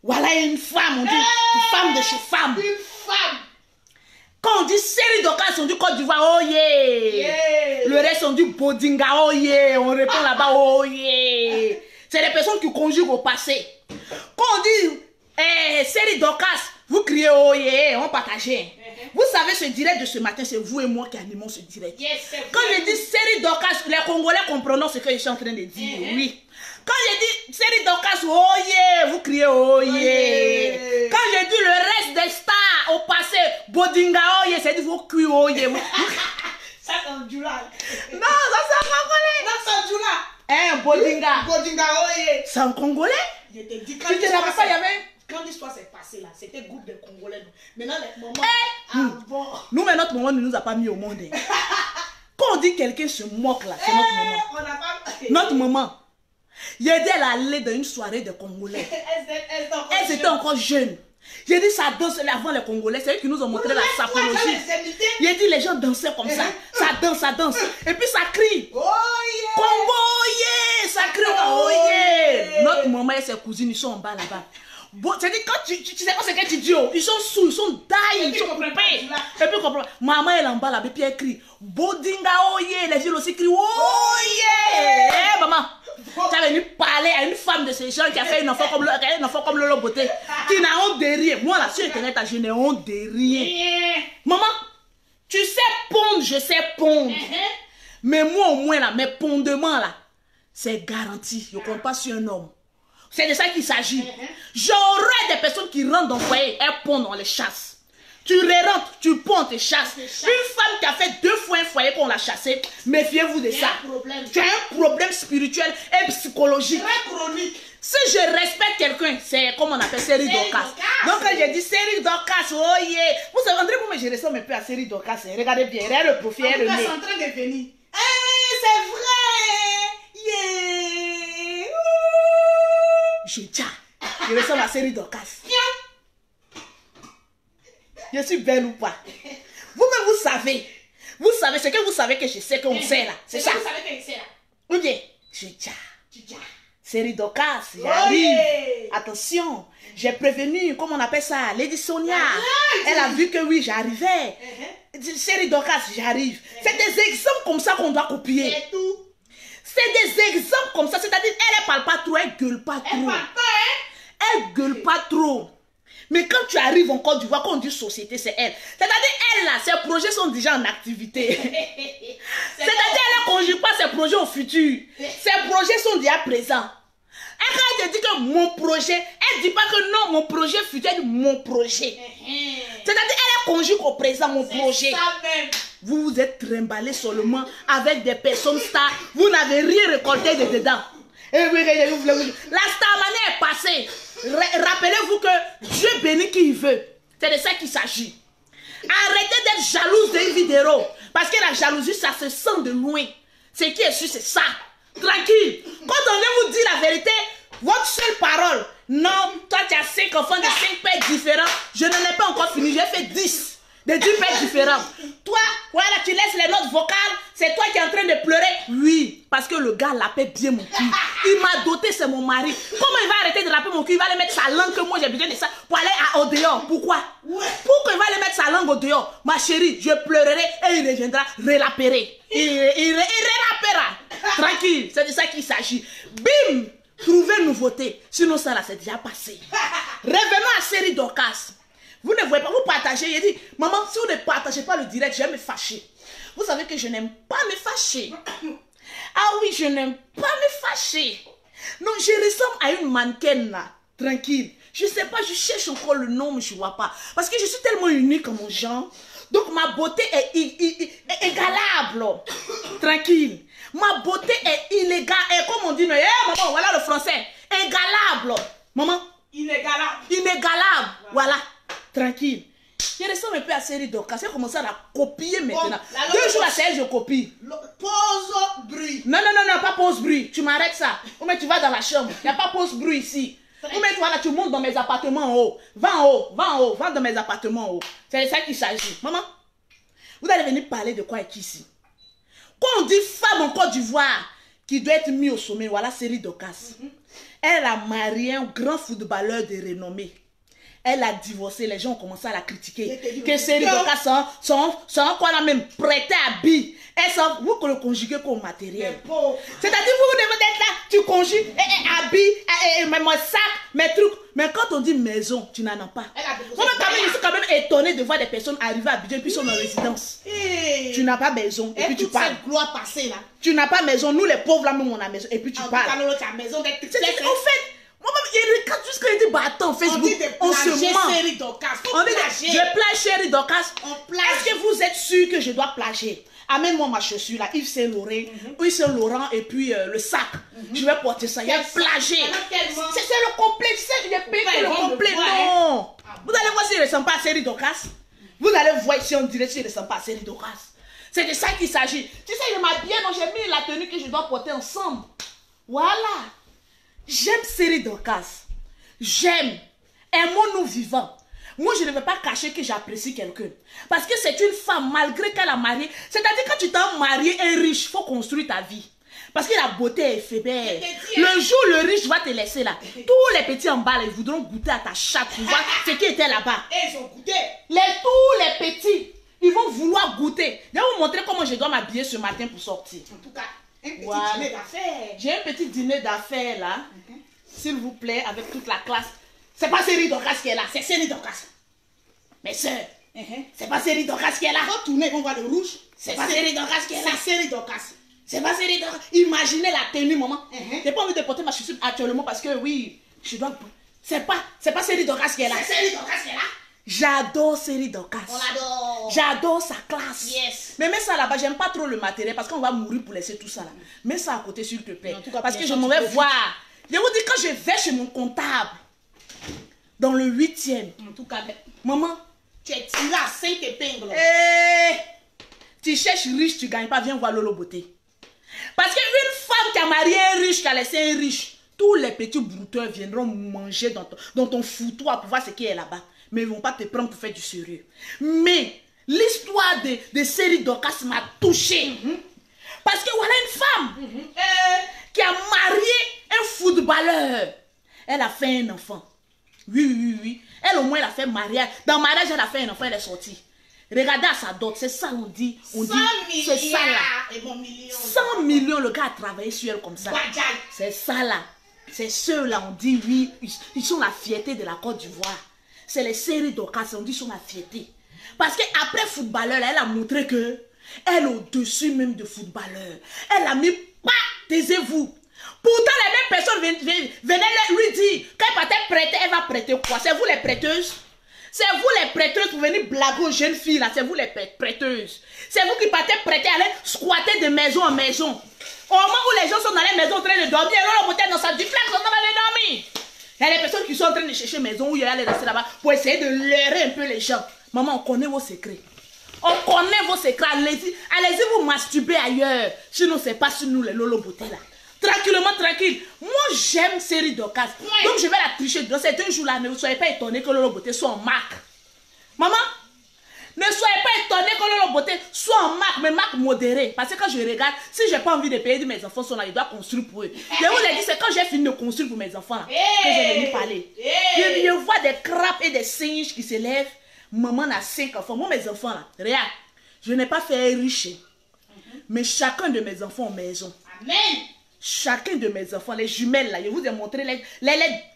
Voilà une femme, on dit, une femme de chez femme. Une femme. Quand on dit Série Docas, on dit Côte d'Ivoire, oh yeah. Le reste, on dit Bodinga, oh yeah. On répond là-bas, oh yeah. C'est les personnes qui conjuguent au passé. Quand on dit Série Docas, vous criez oh yeah, on partage. Vous savez, ce direct de ce matin, c'est vous et moi qui animons ce direct. Quand je dis Série Docas, les Congolais comprendront ce que je suis en train de dire. Oui. Quand je dis Série Docas, oh yeah, vous criez oh yeah. Quand je dis le reste des stars au passé, Bodinga oh yeah, c'est dit vous criez oh yeah. Ça c'est en Djoula. Non, ça c'est en Congolais. Non, c'est en Djoula. Hein, Bodinga. Bodinga oh yeah. C'est en Congolais. Je te dis quand tu te rappelles pas, il y avait... Quand l'histoire s'est passée là, c'était le groupe des Congolais. Maintenant, les moments. Nous, mais notre maman ne nous a pas mis au monde. Quand on dit quelqu'un se moque là, c'est notre maman. Notre maman. Il y a dit, elle allait dans une soirée de Congolais. Elle était encore jeune. J'ai dit ça danse avant les Congolais, c'est eux qui nous ont montré la sapologie. J'ai dit les gens dansaient comme ça, ça danse. Et puis ça crie. Oh yeah. Congo, yeah. Ça crie, oh yeah. Notre maman et ses cousines, ils sont en bas là-bas. Bon, c'est-à-dire quand tu sais pas ce que tu dis, ils sont sous, ils sont die, ils sont coupés. Et puis comprends, maman elle est en bas là, et puis elle crie. Bodinga, oh yeah. Les filles aussi crient, oh yeah. Eh maman. Tu as venu parler à une femme de ces gens qui a fait un enfant comme Lolo Beauté, qui n'a honte de rien. Moi là, sur internet, je n'ai honte de rien. Maman, tu sais pondre, je sais pondre. Mais moi au moins là, mes pondements là, c'est garanti. Je ne compte pas sur un homme. C'est de ça qu'il s'agit. J'aurai des personnes qui rentrent dans le foyer, elles pondent, on les chasse. Tu rentres, tu ponds, tu chasses. Une femme qui a fait 2 fois un foyer qu'on l'a chassé, méfiez-vous de ça. Tu as un problème spirituel et psychologique. Très chronique. Si je respecte quelqu'un, c'est comme on appelle série Dorcas. Donc quand j'ai dit série Dorcas, oh yeah. Vous savez, André, moi je ressemble un peu à série Dorcas. Regardez bien, regardez le profil, le nez. C'est en train de venir. C'est vrai. Yeah. Je ressemble à série Dorcas. Je suis belle ou pas? Vous-même, vous savez. Vous savez ce que vous savez que je sais qu'on sait là. C'est ça. Vous savez que c'est là. Ou bien, série Dorcas, j'arrive. Attention, j'ai prévenu, comment on appelle ça, Lady Sonia. Elle a vu que oui, j'arrivais. Série Dorcas, j'arrive. C'est des exemples comme ça qu'on doit copier. C'est tout. C'est des exemples comme ça. C'est-à-dire, elle ne parle pas trop, elle gueule pas trop. Elle parle pas, hein? Elle gueule pas trop. Mais quand tu arrives en Côte d'Ivoire, quand on dit société, c'est elle. C'est-à-dire, elle là, ses projets sont déjà en activité. C'est-à-dire, elle ne conjugue pas ses projets au futur. Ses projets sont déjà présents. Et quand elle te dit que mon projet, elle ne dit pas que non, mon projet futur, elle dit mon projet. C'est-à-dire, elle conjugue au présent mon projet. Ça même. Vous vous êtes trimballé seulement avec des personnes stars. Vous n'avez rien récolté de dedans. La starmanie est passée. Rappelez-vous que Dieu bénit qui il veut. C'est de ça qu'il s'agit. Arrêtez d'être jalouse d'une vidéo. Parce que la jalousie, ça se sent de loin. Ce qui est sûr, c'est ça. Tranquille. Quand on vient vous dire la vérité, votre seule parole. Non, toi tu as 5 enfants de 5 pères différents. Je n'en ai pas encore fini. J'ai fait 10. De 10 pères différents. Toi, voilà, tu laisses les notes vocales. C'est toi qui es en train de pleurer. Oui, parce que le gars lapait bien mon cul. Il m'a doté, c'est mon mari. Comment il va arrêter de laper mon cul? Il va aller mettre sa langue, que moi j'ai besoin de ça, pour aller au dehors. Pourquoi? Pourquoi il va aller mettre sa langue au dehors? Ma chérie, je pleurerai et il reviendra, relaperai. Il relapera. Tranquille, c'est de ça qu'il s'agit. Bim! Trouvez nouveauté. Sinon ça là, c'est déjà passé. Revenons à série Dorcas. Vous ne voyez pas, vous partagez. Il dit, maman, si vous ne partagez pas le direct, je vais me fâcher. Vous savez que je n'aime pas me fâcher. Ah oui, je n'aime pas me fâcher. Non, je ressemble à une mannequin là, tranquille. Je ne sais pas, je cherche encore le nom, mais je ne vois pas. Parce que je suis tellement unique en mon genre. Donc ma beauté est égalable. Tranquille. Ma beauté est illégale. Et comme on dit, mais maman, voilà le français. Égalable. Maman. Inégalable. Inégalable. Voilà. Tranquille. Je ressemble un peu à série Dorcas. J'ai commencé à la copier maintenant. 2 jours à celle, je copie. Pose bruit. Non, pas pose bruit. Tu m'arrêtes ça. Ou mais tu vas dans la chambre. Il n'y a pas pose bruit ici. Ou mais voilà, tu montes dans mes appartements en haut. Va en haut, va en haut, va dans mes appartements en haut. C'est de ça qu'il s'agit. Maman, vous allez venir parler de quoi avec ici? Quand on dit femme en Côte d'Ivoire qui doit être mise au sommet, voilà série Dorcas. Elle a marié un grand footballeur de renommée. Elle a divorcé, les gens ont commencé à la critiquer. Que série Dorcas sont quoi là même prêté à billes. Vous le conjuguez comme matériel. C'est-à-dire vous devez être là, tu conjugues habits, mes sacs, mes trucs. Mais quand on dit maison, tu n'en as pas. Moi je suis quand même étonné de voir des personnes arriver à Abidjan et puis sont en résidence. Tu n'as pas maison et puis tu parles. Cette gloire passée là. Tu n'as pas maison, nous les pauvres là même on a maison et puis tu parles. En fait, quand tu dis, bah attends, Facebook, on se ment. Je plage chérie Dorcas. Est-ce que vous êtes sûr que je dois plager? Amène-moi ma chaussure là, Yves Saint-Laurent et puis le sac. Je vais porter ça. Il y a plagé. C'est le complet. Il est payé le complet. Non. Vous allez voir s'il ne ressemble pas à série Dorcas. Vous allez voir si on dirait s'il ne ressemble pas à série Dorcas. C'est de ça qu'il s'agit. Tu sais, il m'a bien, donc j'ai mis la tenue que je dois porter ensemble. Voilà. J'aime série Dorcas. J'aime. Aimons-nous vivants. moi je ne vais pas cacher que j'apprécie quelqu'un. Parce que c'est une femme, malgré qu'elle a marié. C'est-à-dire quand tu t'es marié un riche, il faut construire ta vie. Parce que la beauté est éphémère. Le jour où le riche va te laisser là, tous les petits en bas, là, ils voudront goûter à ta chatte pour voir ce qui était là-bas. Et ils ont goûté. Tous les petits, ils vont vouloir goûter. Je vais vous montrer comment je dois m'habiller ce matin pour sortir. En tout cas, un petit Voilà. dîner d'affaires. J'ai un petit dîner d'affaires là. S'il vous plaît, avec toute la classe. C'est pas Série Dorcas qui est là, c'est Série Dorcas. Mes soeurs, c'est pas Série Dorcas qui est là. Quand tourner, on voit le rouge. C'est pas Série Dorcas qui est là. C'est Série Dorcas. C'est pas Série Dorcas. Imaginez la tenue, maman. J'ai pas envie de porter ma chaussure actuellement parce que oui, je dois. C'est pas Série Dorcas qui est là. C'est Série Dorcas qui est là. J'adore Série Dorcas. On l'adore. J'adore sa classe. Yes. Mais mets ça là-bas, j'aime pas trop le matériel parce qu'on va mourir pour laisser tout ça là. Mets ça à côté s'il te plaît. En tout cas, Parce que bien je sûr, m'en tu vais peux voir. Je vous dis, quand je vais chez mon comptable, dans le 8e, En tout cas, maman, tu es tiré à 5 épingles. tu cherches riche, tu gagnes pas, viens voir Lolo Beauté. Parce qu'une femme qui a marié un riche, qui a laissé un riche, tous les petits brouteurs viendront manger dans ton foutoir pour voir ce qui est là-bas. Mais ils ne vont pas te prendre pour faire du sérieux. Mais l'histoire de Série Dorcas m'a touchée. Parce que voilà une femme qui a marié un footballeur. Elle a fait un enfant. Oui. Elle au moins, elle a fait mariage. Dans le mariage, elle a fait un enfant, elle est sortie. Regardez à sa dot, c'est ça on dit. 100 c'est ça là. Et bon million. 100 millions, le gars a travaillé sur elle comme ça. Bajaj. C'est ça là. C'est ceux-là, on dit oui, ils sont la fierté de la Côte d'Ivoire. C'est les Séries Dorcas, on dit ils sont la fierté. Parce qu'après footballeur, là, elle a montré que elle est au-dessus même de footballeur. Elle a mis pas, taisez-vous. Pourtant, les mêmes personnes venaient lui dire, quand elle partait prêter, elle va prêter quoi? C'est vous les prêteuses? C'est vous les prêteuses pour venir blaguer aux jeunes filles là, c'est vous les prêteuses. C'est vous qui partez prêter, aller squatter de maison en maison. Au moment où les gens sont dans les maisons en train de dormir, alors on dans sa duplex, on va aller dormir. Il y a des personnes qui sont en train de chercher maison où il y a les rester là-bas pour essayer de leurrer un peu les gens. Maman, on connaît vos secrets. On connaît vos secrets. Allez-y vous masturber ailleurs. Sinon, c'est pas sur nous les Lolo Beauté là. Tranquillement, tranquille. Moi, j'aime Série Dorcas. Donc, je vais la tricher. Dans certains jours-là, ne soyez pas étonnés que Lolo Beauté soit en marque. Maman, ne soyez pas étonnés que Lolo Beauté soit en marque, mais marque modérée. Parce que quand je regarde, si j'ai pas envie de payer, mes enfants sont là, ils doivent construire pour eux. Je vous l'ai dit, c'est quand j'ai fini de construire pour mes enfants là, que je vais lui parler. Je vois des crapes et des singes qui se lèvent. Maman a 5 enfants. Moi, mes enfants là, regarde, je n'ai pas fait riche. Mais chacun de mes enfants ont maison. Amen. Chacun de mes enfants, les jumelles là, je vous ai montré les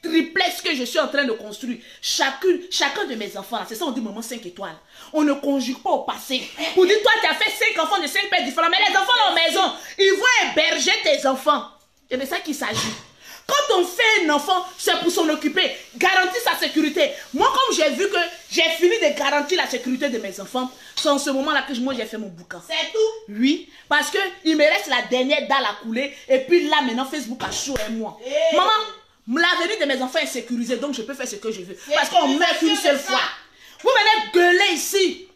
triplex que je suis en train de construire. Chacun de mes enfants là, c'est ça on dit maman 5 étoiles. On ne conjugue pas au passé. Pour dire toi tu as fait 5 enfants de 5 pères différents, mais les enfants en maison, ils vont héberger tes enfants. C'est de ça qu'il s'agit. Quand on fait un enfant, c'est pour s'en occuper, garantir sa sécurité. Moi, comme j'ai vu que j'ai fini de garantir la sécurité de mes enfants, c'est en ce moment-là que moi j'ai fait mon bouquin. C'est tout? Oui, parce qu'il me reste la dernière dalle à couler. Et puis là, maintenant, Facebook a chaud et moi. Maman, l'avenir de mes enfants est sécurisé, donc je peux faire ce que je veux. Parce qu'on meurt qu'une seule fois. Vous venez gueuler ici.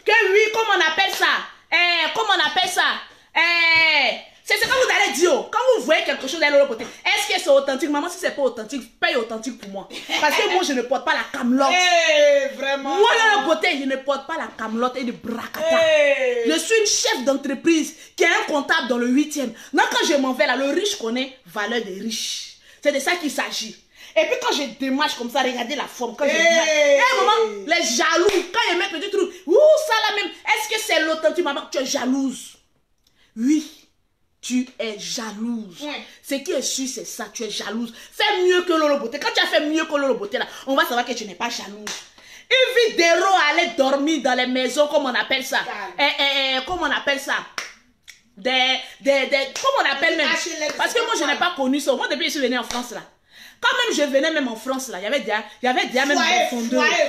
Que oui, comment on appelle ça? Comment on appelle ça? C'est ce que vous allez dire. Quand vous voyez quelque chose de l'autre côté, est-ce que c'est authentique? Maman, si c'est pas authentique, paye authentique pour moi. Parce que moi, je ne porte pas la camelote. Vraiment. Moi, de l'autre côté, je ne porte pas la camelote et le bracata. Je suis une chef d'entreprise qui a un comptable dans le 8e. Donc, quand je m'en vais là, le riche connaît valeur des riches. C'est de ça qu'il s'agit. Et puis, quand je démarche comme ça, regardez la forme. Quand je démarche, maman, les jaloux, quand ils mettent le truc, ouh, ça là même, est-ce que c'est l'authentique, maman? Tu es jalouse. Oui. Tu es jalouse. Ce qui est sûr, c'est ça. Tu es jalouse. Fais mieux que Lolo Beauté. Quand tu as fait mieux que Lolo Beauté, là, on va savoir que tu n'es pas jalouse. Une vidéo aller dormir dans les maisons, comme on appelle ça. Comment on appelle ça? Comment on appelle même? Parce que moi, je n'ai pas connu ça. Moi, depuis que je suis venue en France, là. Quand même, je venais même en France, là. Il y avait déjà même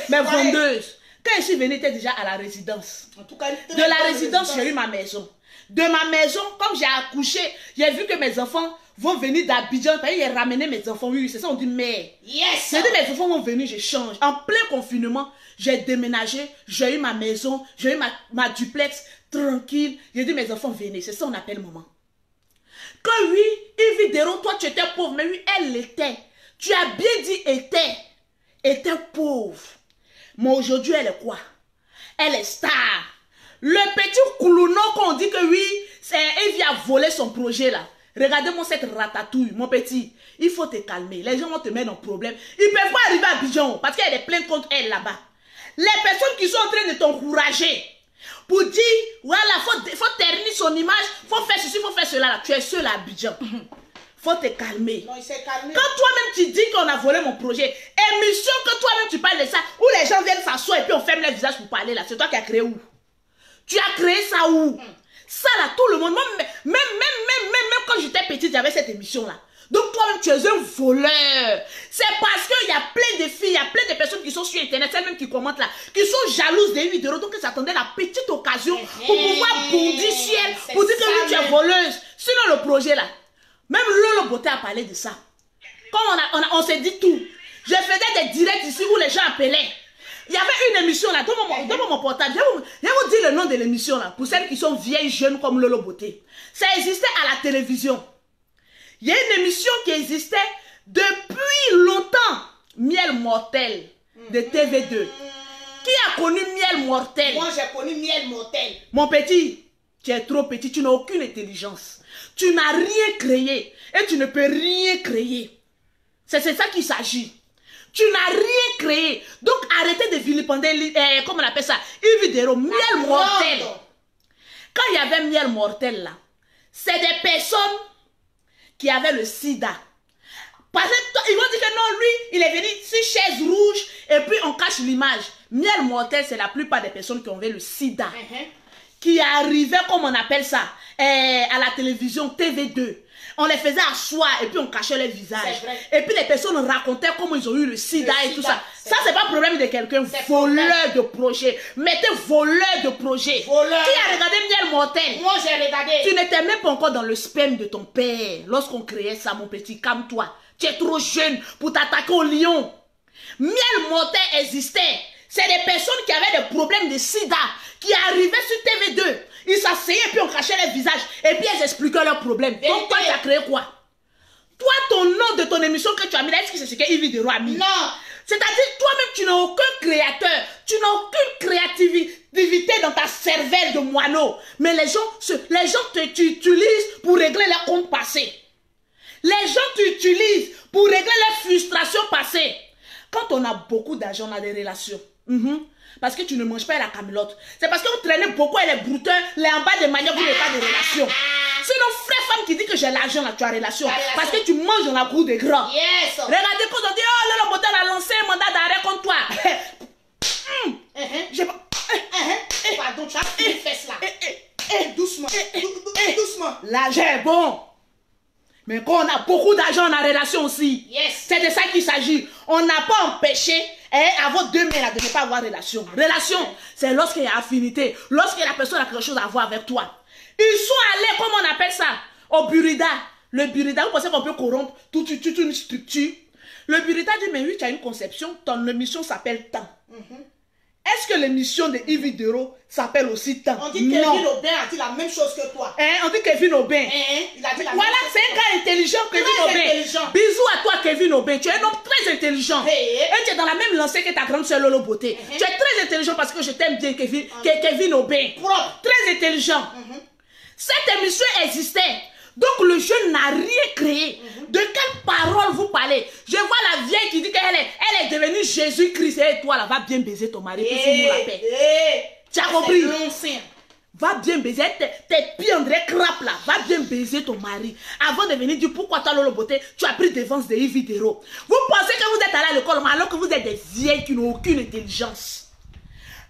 mes vendeuses. Quand je suis venue, j'étais déjà à la résidence. En tout cas, de la résidence, j'ai eu ma maison. De ma maison, comme j'ai accouché, j'ai vu que mes enfants vont venir d'Abidjan. J'ai ramené mes enfants. Oui, c'est ça, on dit mère. Yes! J'ai dit mes enfants vont venir, je change. En plein confinement, j'ai déménagé, j'ai eu ma maison, j'ai eu ma duplex, tranquille. J'ai dit mes enfants venez, c'est ça on appelle maman. Que oui, une vidéo, toi tu étais pauvre, mais oui, elle l'était. Tu as bien dit était pauvre. Mais aujourd'hui, elle est quoi? Elle est star. Le petit Koulouno qu'on dit que oui, il vient voler son projet là. Regardez-moi cette ratatouille, mon petit. Il faut te calmer. Les gens vont te mettre en problème. Ils ne peuvent pas arriver à Abidjan parce qu'il y a des plaintes contre elle là-bas. Les personnes qui sont en train de t'encourager pour dire, voilà, faut ternir son image, faut faire ceci, faut faire cela là. Tu es seul à Abidjan. Faut te calmer. Non, il s'est calmé. Quand toi-même tu dis qu'on a volé mon projet, émission que toi-même tu parles de ça, où les gens viennent s'asseoir et puis on ferme les visages pour parler là, c'est toi qui as créé où? Tu as créé ça où? Ça là, tout le monde, même quand j'étais petite, j'avais cette émission là. Donc toi-même tu es un voleur. C'est parce qu'il y a plein de filles, il y a plein de personnes qui sont sur internet, celles-même qui commentent là, qui sont jalouses des vidéos, donc ils s'attendaient la petite occasion pour pouvoir bondir sur elle, pour dire que oui, tu es voleuse. Sinon le projet là, même Lolo Beauté a parlé de ça. Comme on s'est dit tout. Je faisais des directs ici où les gens appelaient. Il y avait une émission là, donne-moi mon portable. Je vais vous dire le nom de l'émission là, pour celles qui sont vieilles, jeunes comme Lolo Beauté. Ça existait à la télévision. Il y a une émission qui existait depuis longtemps. Miel mortel de TV2. Qui a connu Miel mortel? Moi, j'ai connu Miel mortel. Mon petit, tu es trop petit, tu n'as aucune intelligence. Tu n'as rien créé et tu ne peux rien créer. C'est ça qu'il s'agit. Tu n'as rien créé. Donc arrêtez de vilipender, comment on appelle ça? Une vidéo, Miel mortel. Quand il y avait Miel mortel là, c'est des personnes qui avaient le sida. Parce qu'ils vont dire que non, lui, il est venu sur chaise rouge et puis on cache l'image. Miel mortel, c'est la plupart des personnes qui ont le sida. Qui arrivaient, comme on appelle ça, à la télévision TV2. On les faisait asseoir et puis on cachait les visages. Et puis les personnes racontaient comment ils ont eu le sida et tout ça. Ça, c'est pas le problème de quelqu'un. Voleur de projet. Mettez voleur de projet. Voleur. Qui a regardé Miel mortel? Moi, j'ai regardé. Tu n'étais même pas encore dans le sperme de ton père. Lorsqu'on créait ça, mon petit, calme-toi. Tu es trop jeune pour t'attaquer au lion. Miel mortel existait. C'est des personnes qui avaient des problèmes de sida, qui arrivaient sur TV2. Ils s'asseyaient et puis on cachait les visages. Et puis ils expliquaient leurs problèmes. Donc toi, tu as créé quoi? Toi, ton nom de ton émission que tu as mis là, est-ce que c'est ce que Yves Vidéro a mis? Non. C'est-à-dire, toi-même, tu n'as aucun créateur. Tu n'as aucune créativité dans ta cervelle de moineau. Mais les gens t'utilisent pour régler leurs comptes passés. Les gens t'utilisent pour régler leurs frustrations passées. Quand on a beaucoup d'argent, on a des relations. Parce que tu ne manges pas à la camelote. C'est parce qu'on traînait beaucoup avec les brouteurs, les en bas des maniocs, vous n'avez pas de relation. Sinon, frère, femme qui dit que j'ai l'argent, là, tu as relation. Parce que tu manges dans la cour des grands. Yes. Regardez quand on dit, oh, Lolo Beauté a lancé un mandat d'arrêt contre toi. J'ai pas... Pardon, tu as fait les fesses là. Doucement. Doucement. L'argent est bon. Mais quand on a beaucoup d'argent, on a relation aussi. Yes. C'est de ça qu'il s'agit. On n'a pas empêché à vos deux mains là, de ne pas avoir relation. Relation, c'est lorsqu'il y a affinité. Lorsque la personne a quelque chose à voir avec toi. Ils sont allés, comment on appelle ça? Au Burida. Le Burida, vous pensez qu'on peut corrompre toute une structure? Le Burida dit, mais oui, tu as une conception, ton émission s'appelle Temps. Est-ce que l'émission de Yves Vidéro s'appelle aussi Temps? On dit que Kevin Aubin a dit la même chose que toi. On dit Kevin Aubin. Il a dit la voilà, même chose. c'est un gars intelligent, Kevin Aubin. Intelligent. Bisous à toi, Kevin Aubin. Tu es un homme très intelligent. Hey. Et tu es dans la même lancée que ta grande soeur Lolo Beauté. Tu es très intelligent parce que je t'aime bien, Kevin Aubin. Propre. Très intelligent. Cette émission existait. Donc le jeune n'a rien créé. De quelle parole vous parlez? Je vois la vieille qui dit qu'elle est devenue Jésus-Christ. Et toi, là, va bien baiser ton mari. Fous-nous la paix. Tu as compris? Va bien baiser. Tes pieds, on dirait crape là. Va bien baiser ton mari. Avant de venir dire pourquoi toi, Lolo Beauté, tu as pris devance de Yves Vidéro. Vous pensez que vous êtes allé à l'école alors que vous êtes des vieilles qui n'ont aucune intelligence.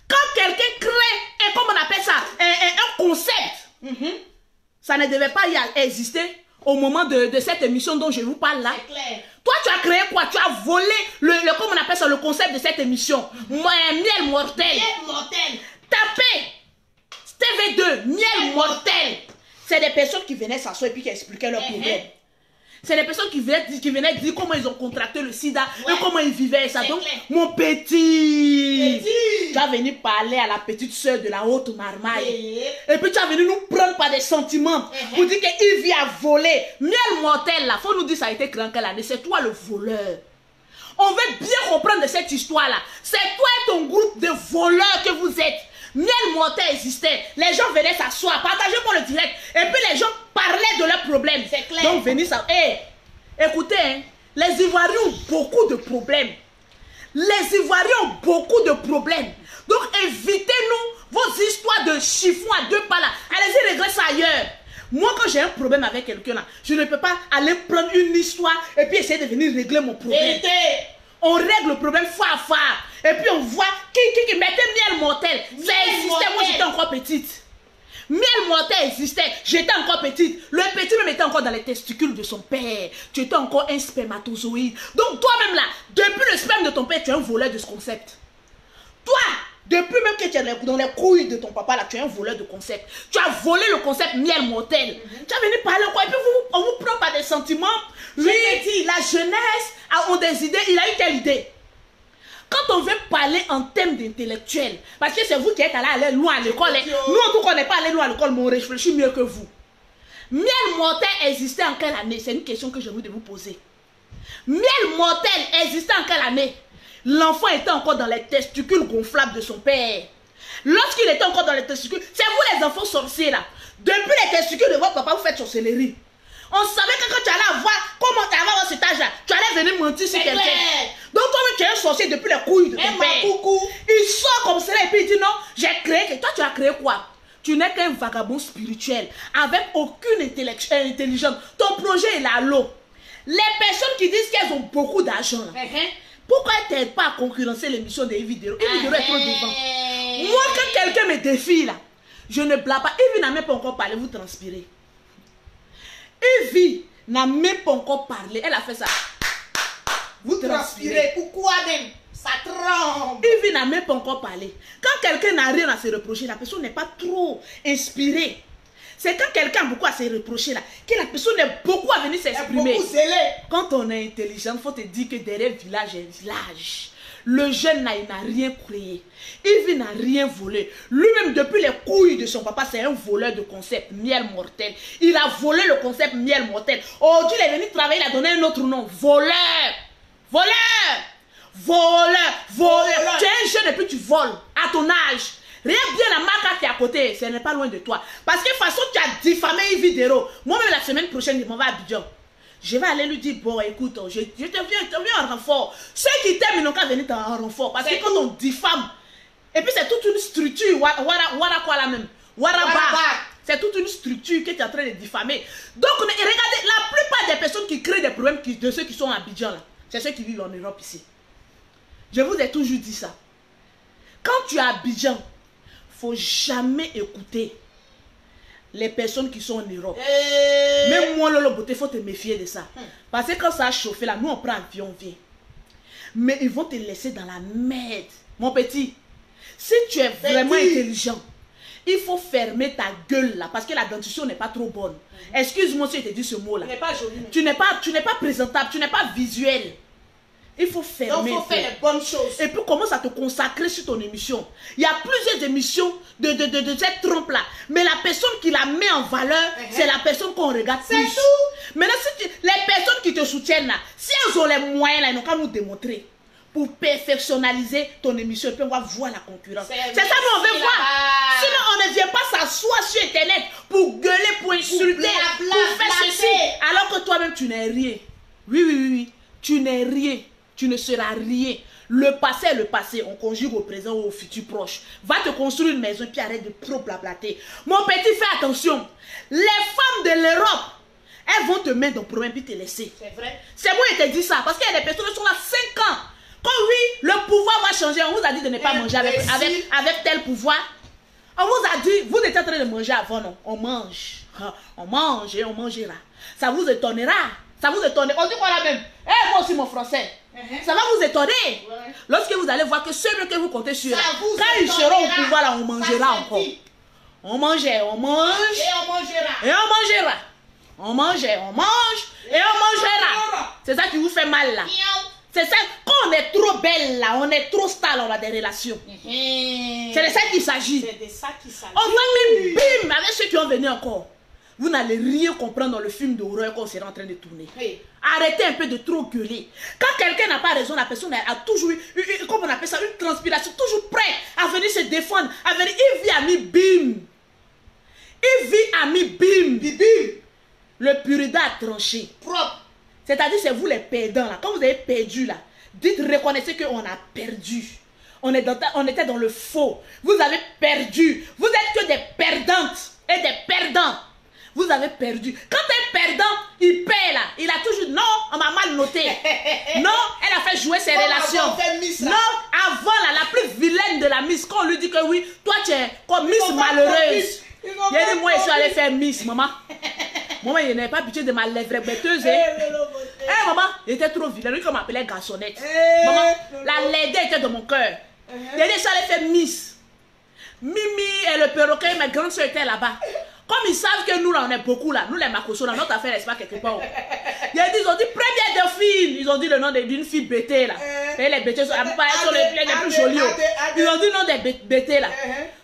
Quand quelqu'un crée, comment on appelle ça, un concept, ça ne devait pas y exister au moment de cette émission dont je vous parle là. C'est clair. Toi, tu as créé quoi? Tu as volé comment on appelle ça, le concept de cette émission. Miel mortel. Miel mortel. Tapez TV2, Miel mortel. C'est des personnes qui venaient s'asseoir et puis qui expliquaient leurs problèmes. C'est des personnes qui venaient dire comment ils ont contracté le sida et comment ils vivaient ça. Donc, mon petit, tu as venu parler à la petite soeur de la haute marmaille. Et puis tu as venu nous prendre par des sentiments pour dire qu'il vient voler. Miel mortel là, faut nous dire ça a été créé en quelle année? C'est toi le voleur. On veut bien comprendre de cette histoire-là. C'est toi et ton groupe de voleurs que vous êtes. Miel mortel existait. Les gens venaient s'asseoir, partager pour le direct. Et puis les gens parlaient de leurs problèmes. C'est clair. Donc venez ça. Hey, écoutez, hein, les Ivoiriens ont beaucoup de problèmes. Les Ivoiriens ont beaucoup de problèmes. Donc évitez-nous vos histoires de chiffons à deux pas là. Allez-y régler ça ailleurs. Moi, quand j'ai un problème avec quelqu'un là, je ne peux pas aller prendre une histoire et puis essayer de venir régler mon problème. On règle le problème fois à fois. Et puis on voit qui mettait miel mortel. Ça existait, moi j'étais encore petite. Miel mortel existait, j'étais encore petite. Le petit même était encore dans les testicules de son père. Tu étais encore un spermatozoïde. Donc toi-même là, depuis le sperme de ton père, tu es un voleur de ce concept. Toi, depuis même que tu es dans les couilles de ton papa là, tu es un voleur de concept. Tu as volé le concept miel mortel. Tu as venu parler quoi? Et puis on vous prend par des sentiments. Oui, dit, la jeunesse a des idées, il a eu quelle idée? Quand on veut parler en termes d'intellectuel, parce que c'est vous qui êtes allé loin à l'école, nous en tout cas on n'est pas allé loin à l'école, mais on réfléchit mieux que vous. Miel mortel existait en quelle année? C'est une question que j'ai envie de vous poser. Miel mortel existait en quelle année? L'enfant était encore dans les testicules gonflables de son père. Lorsqu'il était encore dans les testicules, c'est vous les enfants sorciers là. Depuis les testicules de votre papa, vous faites sorcellerie. On savait que quand tu allais avoir, comment tu allais avoir cet âge-là, tu allais venir mentir sur quelqu'un. Donc toi-même tu es un sorcier depuis les couilles de ton père. Il sort comme cela et puis il dit non, j'ai créé. Toi tu as créé quoi? Tu n'es qu'un vagabond spirituel avec aucune intelligence. Ton projet est là à l'eau. Les personnes qui disent qu'elles ont beaucoup d'argent, pourquoi elles t'aident pas à concurrencer l'émission de Evidero? Evidero est trop devant. Moi quand quelqu'un me défie là, je ne blague pas. Evie n'a même pas encore parlé, vous transpirez. Evie n'a même pas encore parlé. Elle a fait ça. Vous transpirez. Pourquoi même? Ça tremble. Evie n'a même pas encore parlé. Quand quelqu'un n'a rien à se reprocher, la personne n'est pas trop inspirée. C'est quand quelqu'un a beaucoup à se reprocher là, que la personne est beaucoup à venir s'exprimer. Quand on est intelligent, il faut te dire que derrière village est village. Le jeune là, il n'a rien créé. Evie n'a rien volé. Lui-même, depuis les couilles de son papa, c'est un voleur de concept miel mortel. Il a volé le concept miel mortel. Aujourd'hui, il est venu travailler, il a donné un autre nom. Voleur. Voleur. Voleur. Voleur. Tu es un jeune et puis tu voles à ton âge. Rien bien la marque qui est à côté, ce n'est pas loin de toi. Parce que de toute façon, tu as diffamé Evidero. Moi-même, la semaine prochaine, je m'en vais à Abidjan. Je vais aller lui dire, bon, écoute, je te viens en renfort. Ceux qui t'aiment, ils n'ont qu'à venir en renfort. Parce que quand on diffame, et puis c'est toute une structure, c'est toute une structure que tu es en train de diffamer. Donc, regardez, la plupart des personnes qui créent des problèmes de ceux qui sont à Abidjan, c'est ceux qui vivent en Europe ici. Je vous ai toujours dit ça. Quand tu es à Abidjan, il ne faut jamais écouter les personnes qui sont en Europe. Même moi, Lolo Beauté, il faut te méfier de ça. Parce que quand ça a chauffé là, nous on prend avion, on vient. Mais ils vont te laisser dans la merde. Mon petit, si tu es vraiment intelligent, il faut fermer ta gueule là. Parce que la dentition n'est pas trop bonne. Excuse-moi si je te dis ce mot là. Tu n'es pas présentable, tu n'es pas visuel. Il faut fermer. Donc, il faut faire les bonnes choses. Et puis, commence à te consacrer sur ton émission. Il y a plusieurs émissions de cette trompe-là. Mais la personne qui la met en valeur, c'est la personne qu'on regarde plus. C'est tout. Maintenant, les personnes qui te soutiennent là, si elles ont les moyens là, ils n'ont qu'à nous démontrer. Pour perfectionnaliser ton émission. Et puis, on va voir la concurrence. C'est ça qu'on veut voir. Sinon, on ne vient pas s'asseoir sur Internet pour gueuler, pour insulter, pour faire ceci. Alors que toi-même, tu n'es rien. Oui. Tu n'es rien. Tu ne seras rien. Le passé est le passé. On conjugue au présent ou au futur proche. Va te construire une maison et puis arrête de trop blablater. Mon petit, fais attention. Les femmes de l'Europe, elles vont te mettre dans le problème et te laisser. C'est vrai. C'est moi qui te dis ça. Parce qu'il y a des personnes qui sont là 5 ans. Quand oui, le pouvoir va changer. On vous a dit de ne pas manger avec tel pouvoir. On vous a dit, vous étiez en train de manger avant, non? On mange. On mange et on mangera. Ça vous étonnera. Ça vous étonne. On dit quoi là même? Moi aussi mon français. Ça va vous étonner. Lorsque vous allez voir que ceux que vous comptez sur, quand ils seront au pouvoir là, on mangera encore. On mangeait, on mange. Et on mangera. Et on mangera. On mangeait, on mange. Et on mangera. C'est ça qui vous fait mal là. C'est ça. Quand on est trop belle là, on est trop stable, on a des relations. C'est de ça qu'il s'agit. C'est de ça qu'il s'agit. On va même bim avec ceux qui ont venu encore. vous n'allez rien comprendre dans le film d'horreur qu'on sera en train de tourner. Oui. Arrêtez un peu de trop gueuler. Quand quelqu'un n'a pas raison, la personne a toujours eu, comme on appelle ça, une transpiration, toujours prêt à venir se défendre, à venir, il vit à mi-bim. Il vit à mi-bim. Bim. Le purida a tranché. Propre. C'est-à-dire, c'est vous les perdants là. Quand vous avez perdu là, dites, reconnaissez qu'on a perdu. On était dans le faux. Vous avez perdu. Vous êtes que des perdantes et des perdants. Vous avez perdu. Quand un perdant, il paie là. Il a toujours, non, on m'a mal noté. Non, elle a fait jouer ses relations. Non, avant là, la plus vilaine de la Miss, quand on lui dit que oui, toi tu es comme Miss malheureuse. Il a dit, moi je suis allée faire Miss, maman. Maman, il n'avait pas pitié de ma lèvre bêteuse. Maman, il était trop vilain. Lui, qu'on m'appelait garçonnette. Maman, la laideur était dans mon cœur. Il a dit, je suis allée faire Miss. Mimi et le perroquet, ma grande soeur était là-bas. Comme ils savent que nous, là, on est beaucoup là, nous les Makoso, là, notre affaire n'est pas quelque part. Ils ont dit première dauphine. Ils ont dit le nom d'une fille bêtée là. Et les bêtées sont les plus jolies. Ils ont dit le nom des bêtées là.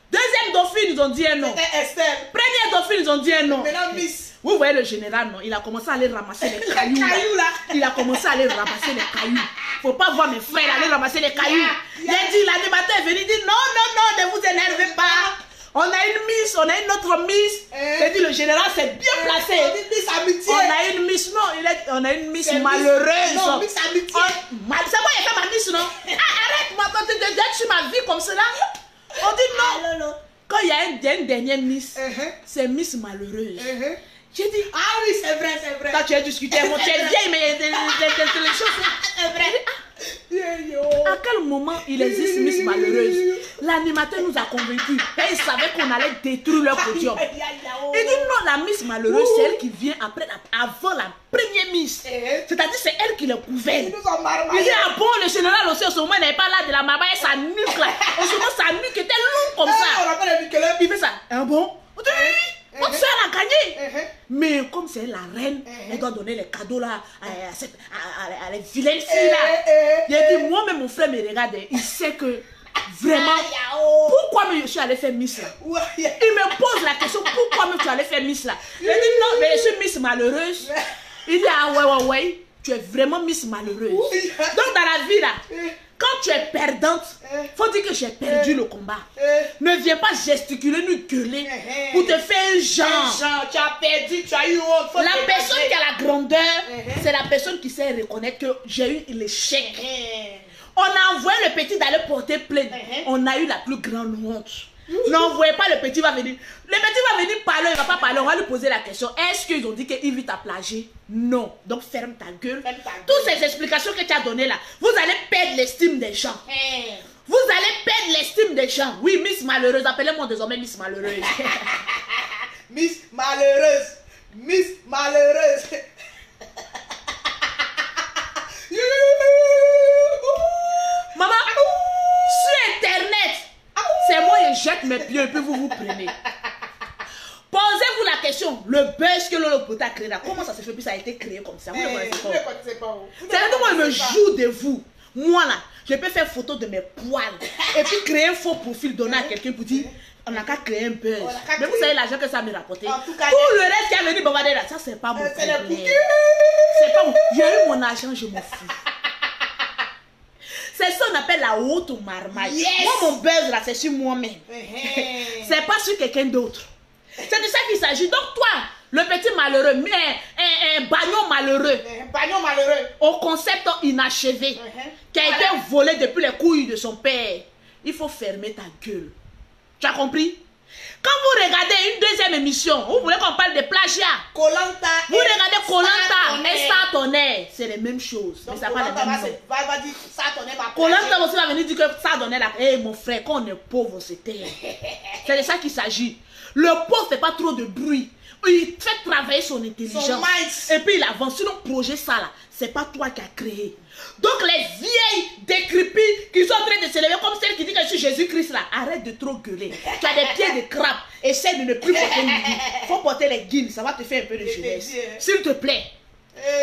Deuxième dauphine, ils ont dit un nom. Première dauphine, ils ont dit un nom. Maintenant, Miss. Vous voyez le général, non? Il a commencé à aller ramasser les cailloux. Là. Il a commencé à aller ramasser les cailloux. Faut pas voir mes frères aller ramasser les cailloux. Il a dit, l'animateur est venu, il dit non, ne vous énervez pas. On a une Miss, on a une autre Miss. Il dit, le général s'est bien placé. On a une Miss, non, on a une Miss malheureuse. Non, Miss amitié. C'est moi, il a fait ma Miss, non? Arrête-moi, quand tu te gâtes sur ma vie comme cela. On dit non. Quand il y a une dernière Miss, c'est Miss malheureuse. J'ai dit, ah oui, c'est vrai. Quand tu as discuté, tu es vieille, mais les choses. C'est vrai. À quel moment il existe Miss malheureuse? L'animateur nous a convaincus. Et il savait qu'on allait détruire leur podium. Il dit non, la Miss malheureuse, c'est elle qui vient avant la première Miss. C'est-à-dire c'est elle qui le gouverne. Il dit ah bon, le général aussi, au ce moment, il n'avait pas là de la maman et sa nuque là. Au ce moment, sa nuque était longue comme ça. Il fait ça. Ah bon? Votre soeur a gagné. Mais comme c'est la reine, elle doit donner les cadeaux là à les vilaines filles là. Il a dit, moi-même, mon frère me regarde, il sait que vraiment, pourquoi je suis allé faire Miss là? Il me pose la question, pourquoi tu es allé faire Miss là? Il dit, non, mais je suis Miss malheureuse. Il dit, ah ouais, tu es vraiment Miss malheureuse. Donc dans la vie là, quand tu es perdante, faut dire que j'ai perdu le combat. Ne viens pas gesticuler ni gueuler pour te faire un genre. Tu as perdu, tu as eu honte. La personne qui a la grandeur, c'est la personne qui sait reconnaître que j'ai eu l'échec. On a envoyé le petit d'aller porter plainte. On a eu la plus grande honte. N'envoyez pas le petit va venir. Le petit va venir parler, il ne va pas parler. On va lui poser la question. Est-ce qu'ils ont dit qu'il vit t'a plagié? Non. Donc ferme ta gueule. Toutes ces explications que tu as données là, vous allez perdre l'estime des gens. Vous allez perdre l'estime des gens. Oui, Miss malheureuse. Appelez-moi désormais Miss malheureuse. Miss malheureuse. Miss malheureuse. Maman, sur Internet, c'est moi qui jette mes pieds et puis vous prenez. Posez-vous la question, le buzz que Lolo Pota a créé là, comment ça se fait puis ça a été créé comme ça? Vous ne connaissez pas. C'est-à-dire moi, je me joue de vous. Moi là, je peux faire photo de mes poils et puis créer un faux profil, donner à quelqu'un pour dire on n'a qu'à créer un buzz. Mais vous savez l'argent que ça m'a rapporté. Tout le reste qui a venu bombarder là, ça c'est pas mon problème. C'est pas mon... J'ai eu mon argent, je m'en fous. C'est ça qu'on appelle la haute marmaille. Moi mon buzz là, c'est sur moi-même. C'est pas sur quelqu'un d'autre. C'est de ça qu'il s'agit. Donc toi, le petit malheureux, un bagnon malheureux. Au concept inachevé, qui a été volé depuis les couilles de son père. Il faut fermer ta gueule. Tu as compris? Quand vous regardez une deuxième émission, vous voulez qu'on parle de plagiat. Vous regardez Koh-Lanta et Satonnet, c'est les mêmes choses. Mais ça pas les mêmes choses. Koh-Lanta aussi va venir dire que Satonnet là, hey, mon frère, quand on est pauvre, c'est terre. C'est de ça qu'il s'agit. Le pauvre fait pas trop de bruit. Il fait travailler son intelligence. Et puis il avance. Sinon, projet ça là, c'est pas toi qui as créé. Donc les vieilles décrépites qui sont en train de s'élever comme celle qui dit que je suis Jésus-Christ là, arrête de trop gueuler. Tu as des pieds de crabe. Essaie de ne plus porter les guilles. Faut porter les guilles, ça va te faire un peu de jeunesse. S'il te plaît.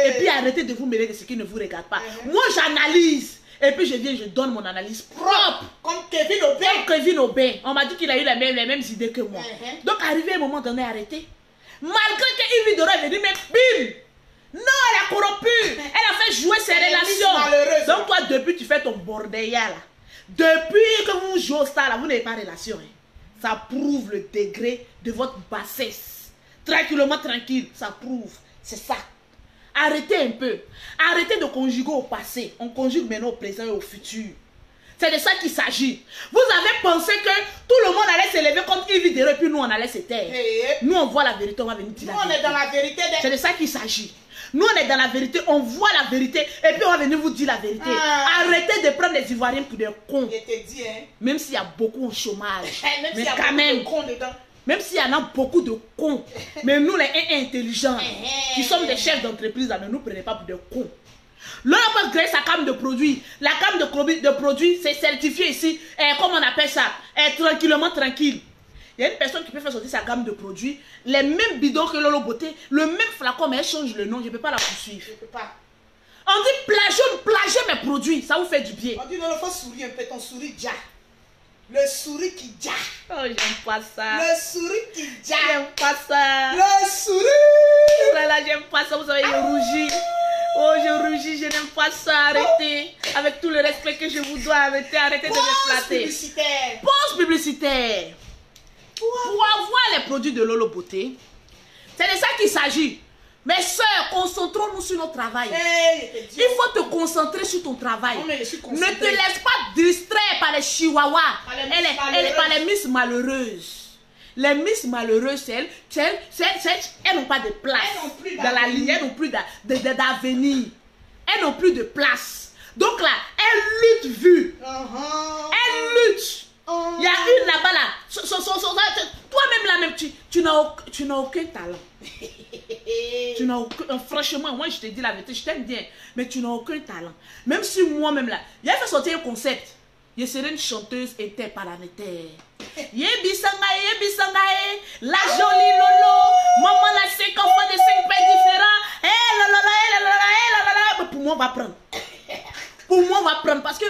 Et puis arrêtez de vous mêler de ce qui ne vous regarde pas. Moi j'analyse. Et puis je viens, je donne mon analyse propre. Comme Kevin Aubin. On m'a dit qu'il a eu les mêmes idées que moi. Donc arrivé à un moment donné, arrêtez. Malgré que Yves Doro est venu, mais bim! Non, elle a corrompu. Elle a fait jouer ses relations. Donc toi, depuis tu fais ton bordel là. Depuis que vous jouez au star là, vous n'avez pas de relation. Hein. Ça prouve le degré de votre bassesse. Tranquillement, tranquille, ça prouve. C'est ça. Arrêtez un peu. Arrêtez de conjuguer au passé. On conjugue maintenant au présent et au futur. C'est de ça qu'il s'agit. Vous avez pensé que tout le monde allait s'élever contre Yves Dero et puis nous on allait se taire. Nous on voit la vérité, on va venir dire la vérité. Nous on est dans la vérité. C'est de ça qu'il s'agit. Nous on est dans la vérité, on voit la vérité et puis on va venir vous dire la vérité. Arrêtez de prendre les Ivoiriens pour des cons. Je te dis, hein. Même s'il y a beaucoup au chômage. Mais quand même. Même s'il y en a beaucoup de cons. Mais nous les intelligents qui sommes des chefs d'entreprise, ne nous prenez pas pour des cons. L'Europe a créé sa gamme de produits. La gamme de produits, c'est certifié ici. Comment on appelle ça? Tranquillement, tranquille. Il y a une personne qui peut faire sortir sa gamme de produits. Les mêmes bidons que Lolo Beauté. Le même flacon, mais elle change le nom. Je ne peux pas la poursuivre. Je ne peux pas. On dit plagier mes produits. Ça vous fait du bien. On dit non, il faut sourire un peu. Ton souris déjà. Le souris qui déjà. Oh, j'aime pas ça. Le souris qui déjà. J'aime pas ça. Le souris. Là, j'aime pas ça. Vous savez, je rougis. Oh, je rougis, je n'aime pas ça. Arrêtez. Avec tout le respect que je vous dois, arrêtez de me flatter. Publicitaire. Pause publicitaire. Pour avoir les produits de Lolo Beauté, c'est de ça qu'il s'agit. Mes soeurs, concentrons-nous sur notre travail. Il faut te concentrer sur ton travail. Ne te laisse pas distraire par les chihuahuas, par les miss malheureuses. Les miss malheureuses, elles n'ont pas de place dans la ligne, elles n'ont plus d'avenir. Elles n'ont plus de place. Donc là, elles luttent vue. Elles luttent. Il y a une là-bas là. Toi-même là-même, tu n'as aucun talent. Tu n'as aucun. Franchement, moi je te dis la vérité, je t'aime bien. Mais tu n'as aucun talent. Même si moi-même là, il a fait sortir un concept. Je serai une chanteuse interplanétaire. Yebi sangaye, la jolie Lolo. Maman a 5 enfants de 5 pères différents. Pour moi, on va prendre. Pour moi, on va prendre. Parce que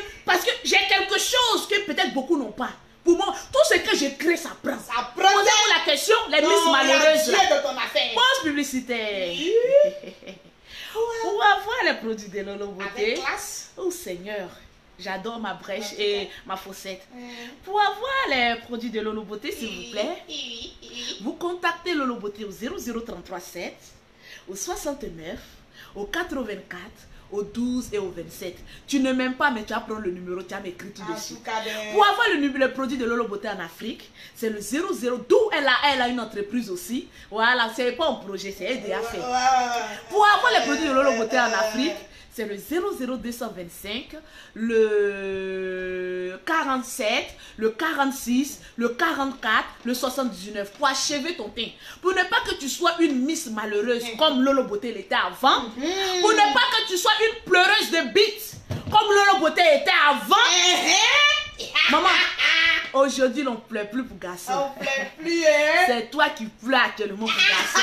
j'ai quelque chose que peut-être beaucoup n'ont pas. Pour moi, tout ce que j'ai créé, ça prend. Ça prend. Posez-vous la question, les miss malheureuses. De ton affaire. Pause publicitaire. Pour avoir les produits de Lolo Beauté. Avec classe. Oh Seigneur. J'adore ma brèche et ma fossette. Pour avoir les produits de Lolo Beauté, s'il vous plaît, vous contactez Lolo Beauté au 00337, au 69, au 84, au 12 et au 27. Tu ne m'aimes pas, mais tu vas prendre le numéro, tu vas m'écrire tout dessus. Pour avoir le produit de Lolo Beauté en Afrique, c'est le 00, d'où elle a une entreprise aussi. Voilà, c'est pas un projet, c'est elle déjà fait. Pour avoir les produits de Lolo Beauté en Afrique, c'est le 00225, le 47, le 46, le 44, le 79 pour achever ton teint. Pour ne pas que tu sois une miss malheureuse comme Lolo Beauté l'était avant. Pour ne pas que tu sois une pleureuse de bites comme Lolo Beauté était avant. Maman, aujourd'hui on ne pleure plus pour garçon. On ne pleure plus, hein? C'est toi qui pleures actuellement pour garçon.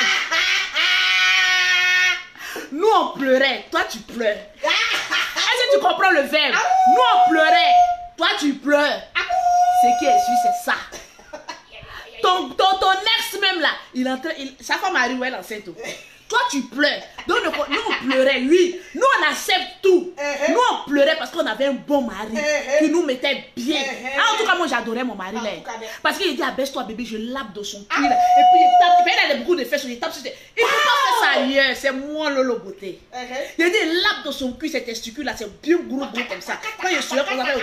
Nous on pleurait, toi tu pleures. Est-ce que tu comprends le verbe? Nous on pleurait, toi tu pleures. Ce qui est sûr, c'est ça. Ton ex même là, sa femme arrive, elle est enceinte. Toi tu pleures. Donc nous on pleurait, oui. Nous on accepte tout. Nous on pleurait parce qu'on avait un bon mari qui nous mettait bien. En tout cas, moi j'adorais mon mari là. Parce qu'il dit abaisse-toi bébé, je lappe dans son cul là. Et puis il tape, il a beaucoup de fesses, il tape sur ses... Il ne peut pas faire ça ailleurs, c'est moi Lolo Beauté. Il dit il lappe dans son cul, ses testicules là, c'est bien gros comme ça. Quand il sourit, on appelle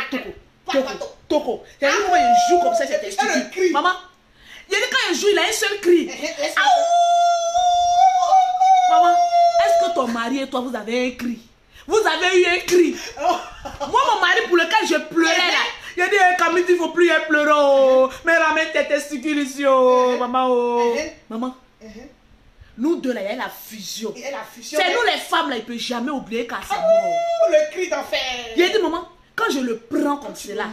Toko. C'est lui quand il joue comme ça, ses testicules. Maman, il dit quand il joue, il a un seul cri. Maman, est-ce que ton mari et toi, vous avez un cri? Vous avez eu un cri? Moi, mon mari pour lequel je pleurais là, il a dit, Camille, il ne faut plus y pleurer. Oh. Mais ramène tes testicules ici, oh, maman. Oh. Maman, nous deux là, il y a la fusion. C'est nous les femmes là, il ne peut jamais oublier qu'à sa mort. Le cri d'enfer. Il a dit, maman, quand je le prends comme cela,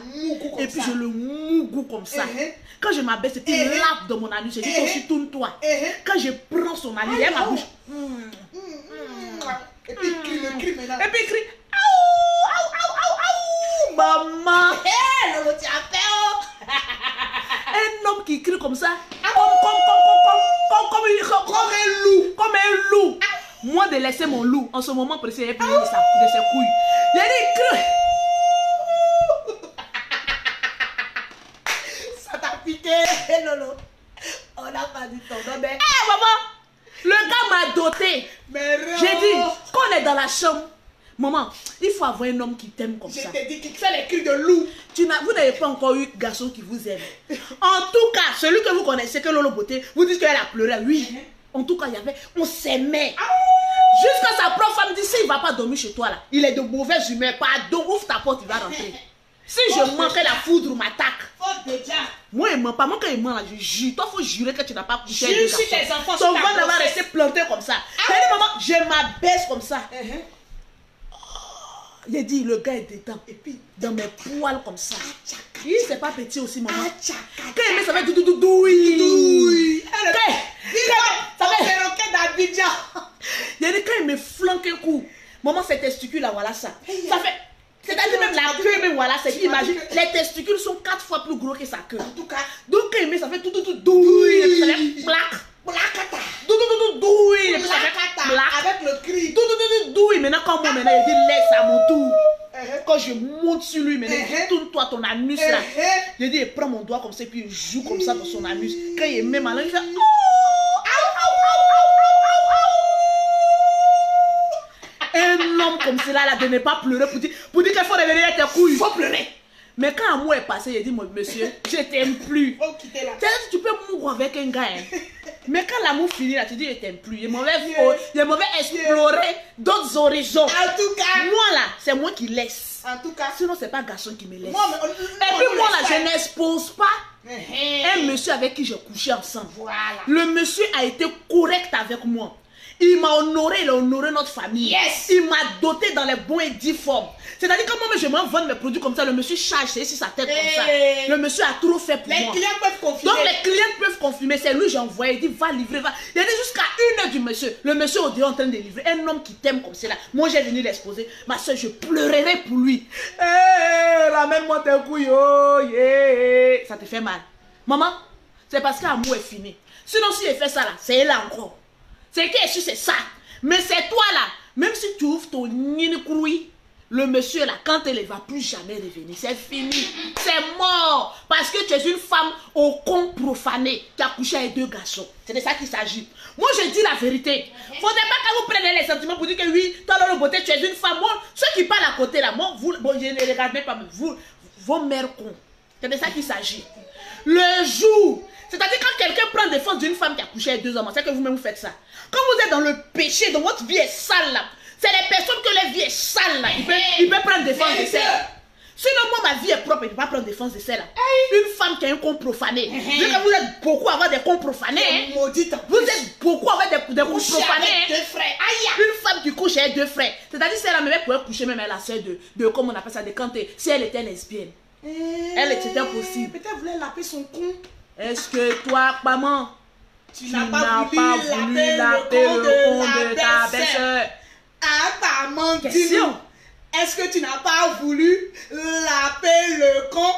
et puis je le mougou comme ça, quand je m'abaisse et puis il lappe dans mon anus, je dis, toi aussi tourne-toi. Quand je prends son anus, il y a ma bouche. Et puis il crie le cri maintenant. Et puis il crie, aouh, maman. Lolo, tu as peur. Un homme qui crie comme ça, comme laissé mon loup. En ce moment précis, il est plus de ses couilles. Il a dit, ça t'a piqué, Lolo. On n'a pas dit ton nom, mais... Eh, maman, le gars m'a doté. J'ai dit, quand on est dans la chambre, maman, il faut avoir un homme qui t'aime comme ça. Je t'ai dit qu'il fait les cris de loup. Vous n'avez pas encore eu garçon qui vous aime. En tout cas, celui que vous connaissez, que Lolo Beauté, vous dites qu'elle a pleuré. Oui. En tout cas, on s'aimait. Jusqu'à sa propre femme dit, s'il ne va pas dormir chez toi, là, il est de mauvaise humeur. Pardon, ouvre ta porte, il va rentrer. Si je manquais la foudre, m'attaque. Moi, il ment pas. Moi, quand il ment, là, je jure. Toi, il faut jurer que tu n'as pas couché avec tes enfants. Ton ventre va rester planté comme ça. Elle dit, maman, je m'abaisse comme ça. J'ai dit, le gars est dedans. Et puis, dans mes poils comme ça. Il c'est pas petit aussi, maman. Quand il met, ça va être doudoui. Ça va être roquet d'Abidjan. J'ai dit, quand il me flanque un coup, maman, ces testicules là, voilà ça. Ça fait. C'est-à-dire même la queue, même voilà, c'est imagine, les testicules sont 4 fois plus gros que sa queue. En tout cas, donc quand il met, ça fait tout, douille, et puis ça fait black, douille, et puis ça fait black, avec le cri, douille. Maintenant, quand moi, maintenant, il dit, laisse à mon tour. Quand je monte sur lui, maintenant, il dit, tourne-toi ton anus là. Je dis, il prend mon doigt comme ça, et puis il joue comme ça dans son anus. Quand il met ma langue, il fait, un homme comme cela là de ne pas pleurer pour dire qu'il faut revenir avec tes couilles. Il faut pleurer. Mais quand un mois est passé, il dit, monsieur, je t'aime plus. Tu peux mourir avec un gars. Hein. Mais quand l'amour finit là, tu dis, je t'aime plus. Il est mauvais explorer d'autres horizons. En tout cas, moi là, c'est moi qui laisse. En tout cas, sinon, c'est pas garçon qui me laisse. Et puis moi là, je n'expose pas un monsieur avec qui j'ai couché ensemble. Voilà. Le monsieur a été correct avec moi. Il m'a honoré, il a honoré notre famille. Yes. Il m'a doté dans les bons et 10 formes. C'est-à-dire que moi, je me vends mes produits comme ça. Le monsieur charge, c'est ici sa tête comme ça. Le monsieur a trop fait pour moi. Les clients peuvent confirmer. Donc les clients peuvent confirmer. C'est lui, j'ai envoyé. Il dit, va livrer, va. Il a dit jusqu'à 1h du monsieur. Le monsieur au dehors en train de livrer. Un homme qui t'aime comme cela. Moi, j'ai venu l'exposer. Ma soeur, je pleurerai pour lui. Ramène-moi tes couilles. Oh, yeah. Ça te fait mal. Maman, c'est parce que l'amour est fini. Sinon, si il fait ça là, c'est là encore. C'est qui est sûr, c'est ça. Mais c'est toi là. Même si tu ouvres ton nini-croui, le monsieur là, quand il ne va plus jamais revenir, c'est fini. C'est mort. Parce que tu es une femme au con profané qui a couché avec 2 garçons. C'est de ça qu'il s'agit. Moi, je dis la vérité. Il ne faudrait pas que vous preniez les sentiments pour dire que oui, toi, Lolo Beauté, tu es une femme. Moi, ceux qui parlent à côté là, moi, vous, bon, je ne regarde même pas, vous, vos mères cons. C'est de ça qu'il s'agit. Le jour, c'est-à-dire quand quelqu'un prend défense d'une femme qui a couché avec 2 hommes, c'est que vous-même vous faites ça. Quand vous êtes dans le péché, donc votre vie est sale là, c'est les personnes que leur vie est sale là, il peut prendre défense de celle. Sinon moi ma vie est propre, il ne peut pas prendre défense de celle là. Une femme qui a un con profané. Vous êtes beaucoup à avoir des cons profanés. Vous êtes beaucoup à avoir des cons profanés. Une femme qui couche avec 2 frères. C'est-à-dire celle-là même pourrait coucher même avec la soeur de comment on appelle ça, de Kanté, si elle était lesbienne. Elle était impossible. Peut-être voulait laper son con. Est-ce que toi, maman, tu n'as pas voulu laper le con de ta belle-sœur? Ah, ta maman, dis-nous. Est-ce que tu n'as pas voulu laper le con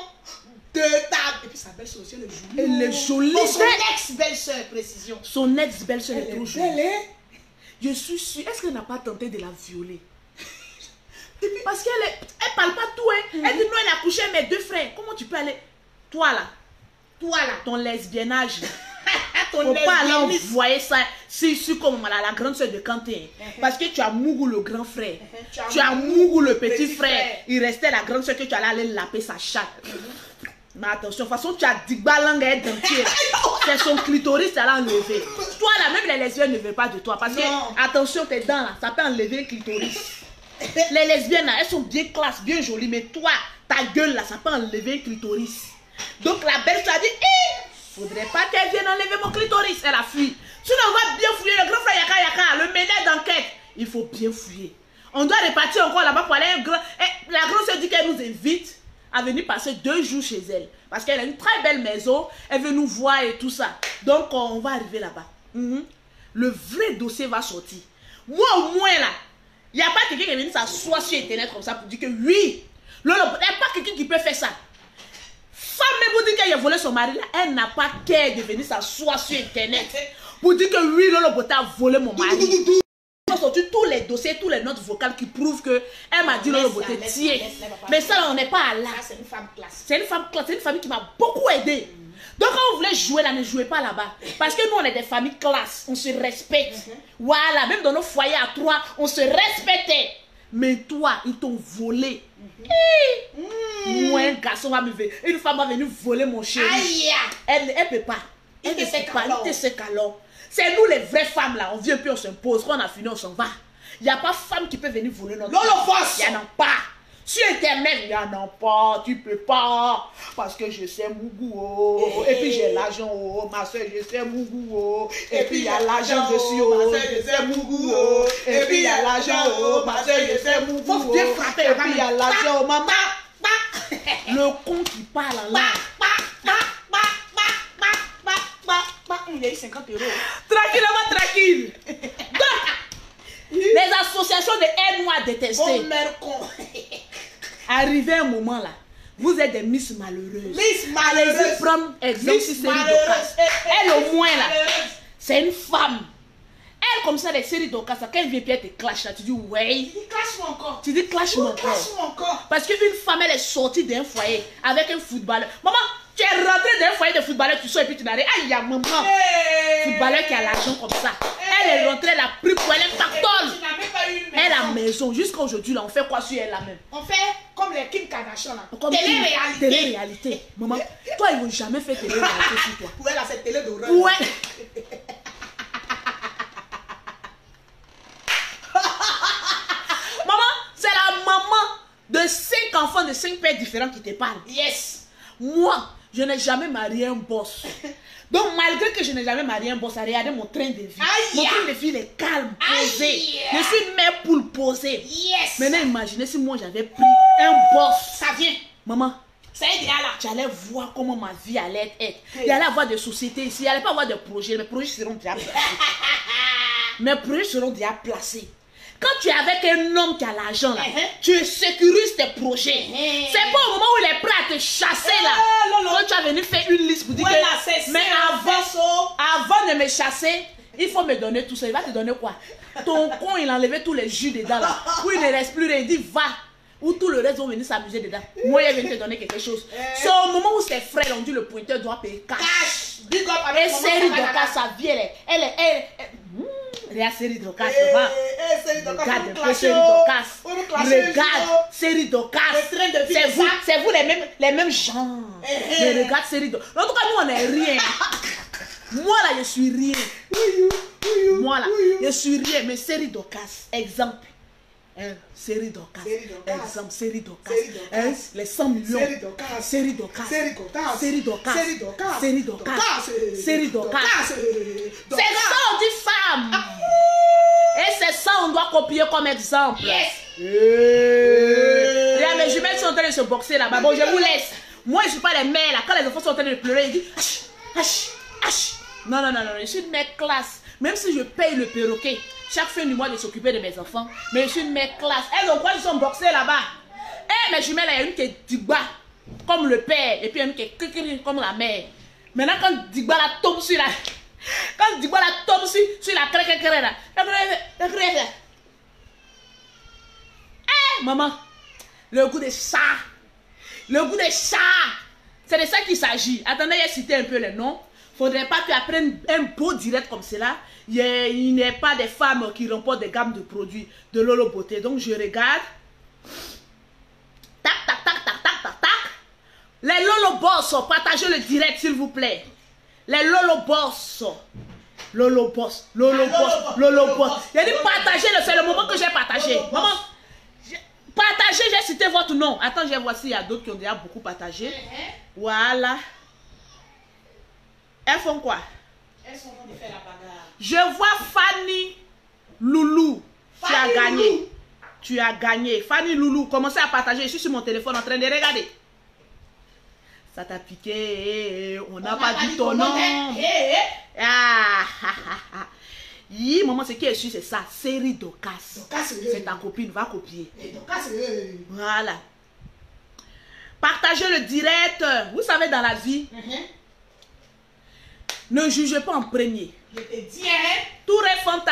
de ta... Et puis sa belle-sœur aussi, elle est jolie. Elle est jolie. Oh, son ex-belle-sœur, précision. Son ex-belle-sœur est trop jolie. Belle, hein? Je suis sûre. Est-ce qu'elle n'a pas tenté de la violer? Parce qu'elle parle pas tout, hein. Elle dit non, elle a couché mes 2 frères. Comment tu peux aller? Toi là, ton lesbiennage. Faut pas aller envoyer ça sur comme la grande soeur de Kanté. Parce que tu as Mougou le grand frère. Tu as Mougou le petit frère. Il restait la grande soeur que tu allais aller laper sa chatte. Mais attention, de toute façon, tu as Digba langue et dentier. C'est son clitoris, ça l'a enlevé. Toi là, même les lesbiennes ne veulent pas de toi. Parce que, attention, tes dents là, ça peut enlever le clitoris. Les lesbiennes là, elles sont bien classes, bien jolies. Mais toi, ta gueule là, ça peut enlever le clitoris. Donc la belle soeur a dit, faudrait pas qu'elle vienne enlever mon clitoris. Elle a fui. Sinon on va bien fouiller. Le grand frère Yaka, le ménage d'enquête. Il faut bien fouiller. On doit repartir encore là-bas pour aller un grand... La grande soeur dit qu'elle nous invite à venir passer 2 jours chez elle. Parce qu'elle a une très belle maison. Elle veut nous voir et tout ça. Donc on va arriver là-bas. Le vrai dossier va sortir. Moi au moins là, il n'y a pas quelqu'un qui est venu s'asseoir sur internet comme ça pour dire que oui. Il n'y a pas quelqu'un qui peut faire ça. Femme même vous dit qu'elle a volé son mari là, elle n'a pas qu'à de venir s'asseoir sur internet pour dire que oui, Lolo Beauté a volé mon mari. aujourd'hui tous les dossiers, tous les notes vocales qui prouvent que elle m'a dit Lolo Beauté, tiens. Mais ça, là, on n'est pas là. C'est une femme classe. C'est une femme classe, c'est une famille qui m'a beaucoup aidé. Donc quand vous voulez jouer là, ne jouez pas là-bas. Parce que nous, on est des familles classes, on se respecte. Voilà, même dans nos foyers à trois, on se respectait. Mais toi, ils t'ont volé. Moi, un garçon va me venir, une femme va venir voler mon chéri. Aïe! Elle ne peut pas. Elle ne peut pas, elle te sait qu'alors. C'est nous les vraies femmes là, on vient puis on s'impose. Quand on a fini, on s'en va. Il n'y a pas femme qui peut venir voler notre Lolo-Boss. Il n'y en a pas. Sur Internet, il n'y en a pas, tu peux pas. Parce que je sais Mougou, oh. Et puis j'ai l'argent, oh. Ma soeur, je sais Mougou, oh. Et puis il y a l'argent dessus, oh. Ma soeur, je sais Mougou, oh. Et puis il y a l'argent, oh. Ma soeur, je sais Mougou, oh. Faut bien frapper. Et puis il y a l'argent, oh. Maman. Le con qui parle là. Il y a eu 50 €. Tranquillement, tranquille. Donc, les associations de aide-moi à détester. Bon mère con. Arrivé un moment là, vous êtes des Miss malheureuses. Miss Allez-y malheureuse. prendre exemple Miss sur Série malheureuse. Docas. Elle au moins là, Malheureuse. c'est une femme. Elle comme ça, les séries Docas, quand elle vient puis elle te clash là, tu dis ouais. Tu dis clash-moi encore. Tu dis clash-moi encore. Clash-moi encore. Parce qu'une femme, elle est sortie d'un foyer avec un footballeur. Maman, tu es rentré d'un foyer de footballeur, tu sors et puis tu n'arrives. Aïe, maman. Footballeur qui a l'argent comme ça. Elle est rentrée, elle a pris pour elle un pactole. Tu n'as même pas eu une maison. Elle a maison. Jusqu'à aujourd'hui, là, on fait quoi sur elle là même? On fait comme les Kim Kardashian là. Comme Télé-réalité. Télé-réalité. Maman, toi, ils vont jamais fait télé-réalité sur toi. Pour elle, là, c'est télé d'horreur. Ouais. Maman, c'est la maman de 5 enfants de 5 pères différents qui te parle. Yes. Moi, je n'ai jamais marié un boss. Donc, malgré que je n'ai jamais marié un boss, regardez mon train de vie. Aïe. Mon train de vie, il est calme, posé. Aïe. Je suis une mère poule posée. Yes. Maintenant, imaginez si moi j'avais pris un boss. Ça vient. Maman, Ça y est déjà là. tu allais voir comment ma vie allait être. Il y allait avoir des sociétés ici, il n'y allait pas avoir de projets. Mes projets seront déjà placés. Mes projets seront déjà placés. Quand tu es avec un homme qui a l'argent là, tu sécurises tes projets. C'est pas au moment où il est prêt à te chasser là. Quand tu as venu faire une liste pour dire que mais avant de me chasser, il faut me donner tout ça. Il va te donner quoi? Ton con, il a enlevé tous les jus dedans là. Où il ne reste plus rien. Il dit va. Où tout le reste vont venir s'amuser dedans. Moi, il vient te donner quelque chose. C'est au moment où ses frères ont dit le pointeur doit payer cash. Big up avec Et Série Docas, sa vie, elle regarde Série Docas, regarde un peu Série Docas. Regarde Série Docas. C'est vous les mêmes gens. Mais regarde Série Docas. En tout cas, nous, on n'est rien. Moi, là, je suis rien. Moi, là, je suis rien. Mais Série Docas, exemple. Série Docas. Exemple, Série Docas. Les 100 millions. Série Docas. Série Docas. Série Docas. Série Docas. Série Docas. C'est ça, on dit femme. Et c'est ça, on doit copier comme exemple. Regarde, mes jumelles sont en train de se boxer là-bas. Bon, je vous laisse. Moi, je ne suis pas les mères là. Quand les enfants sont en train de pleurer, ils disent non, je suis une mère classe. Même si je paye le perroquet chaque fin du mois de s'occuper de mes enfants, mais je suis une mère classe. Elles ont quoi, ils sont boxés là-bas. Et mes jumelles, il y a une qui est Digba, comme le père, et puis une qui est comme la mère. Maintenant, quand Digba la tombe sur la... Quand Digba la tombe sur la crèque là, maman, le goût des chats. Le goût des chats. C'est de ça qu'il s'agit. Attendez, j'ai cité un peu les noms. Faudrait pas que après un beau direct comme cela, il n'y ait pas des femmes qui remportent des gammes de produits de Lolo Beauté. Donc je regarde. Tac, tac, tac, tac, tac, tac, tac. Les Lolo Boss, partagez le direct s'il vous plaît. Les Lolo Boss. Lolo Boss, Lolo Boss, Lolo Boss. J'ai dit partagez, c'est le moment que j'ai partagé. Maman, partagez, j'ai cité votre nom. Attends, je vais voir s'il y a d'autres qui ont déjà beaucoup partagé. Voilà. Elles font quoi? Elles sont en train de faire la bagarre. Je vois Fanny Loulou. Tu as gagné. Loulou. Tu as gagné. Fanny Loulou, commencez à partager. Je suis sur mon téléphone en train de regarder. Ça t'a piqué. On n'a pas dit ton nom. Maman, ce qui est sûr, c'est ça. Série Docas. C'est ta copine. Va copier. Voilà. Partagez le direct. Vous savez, dans la vie, ne jugez pas en premier. Je te dis, hein? Touré Fanta.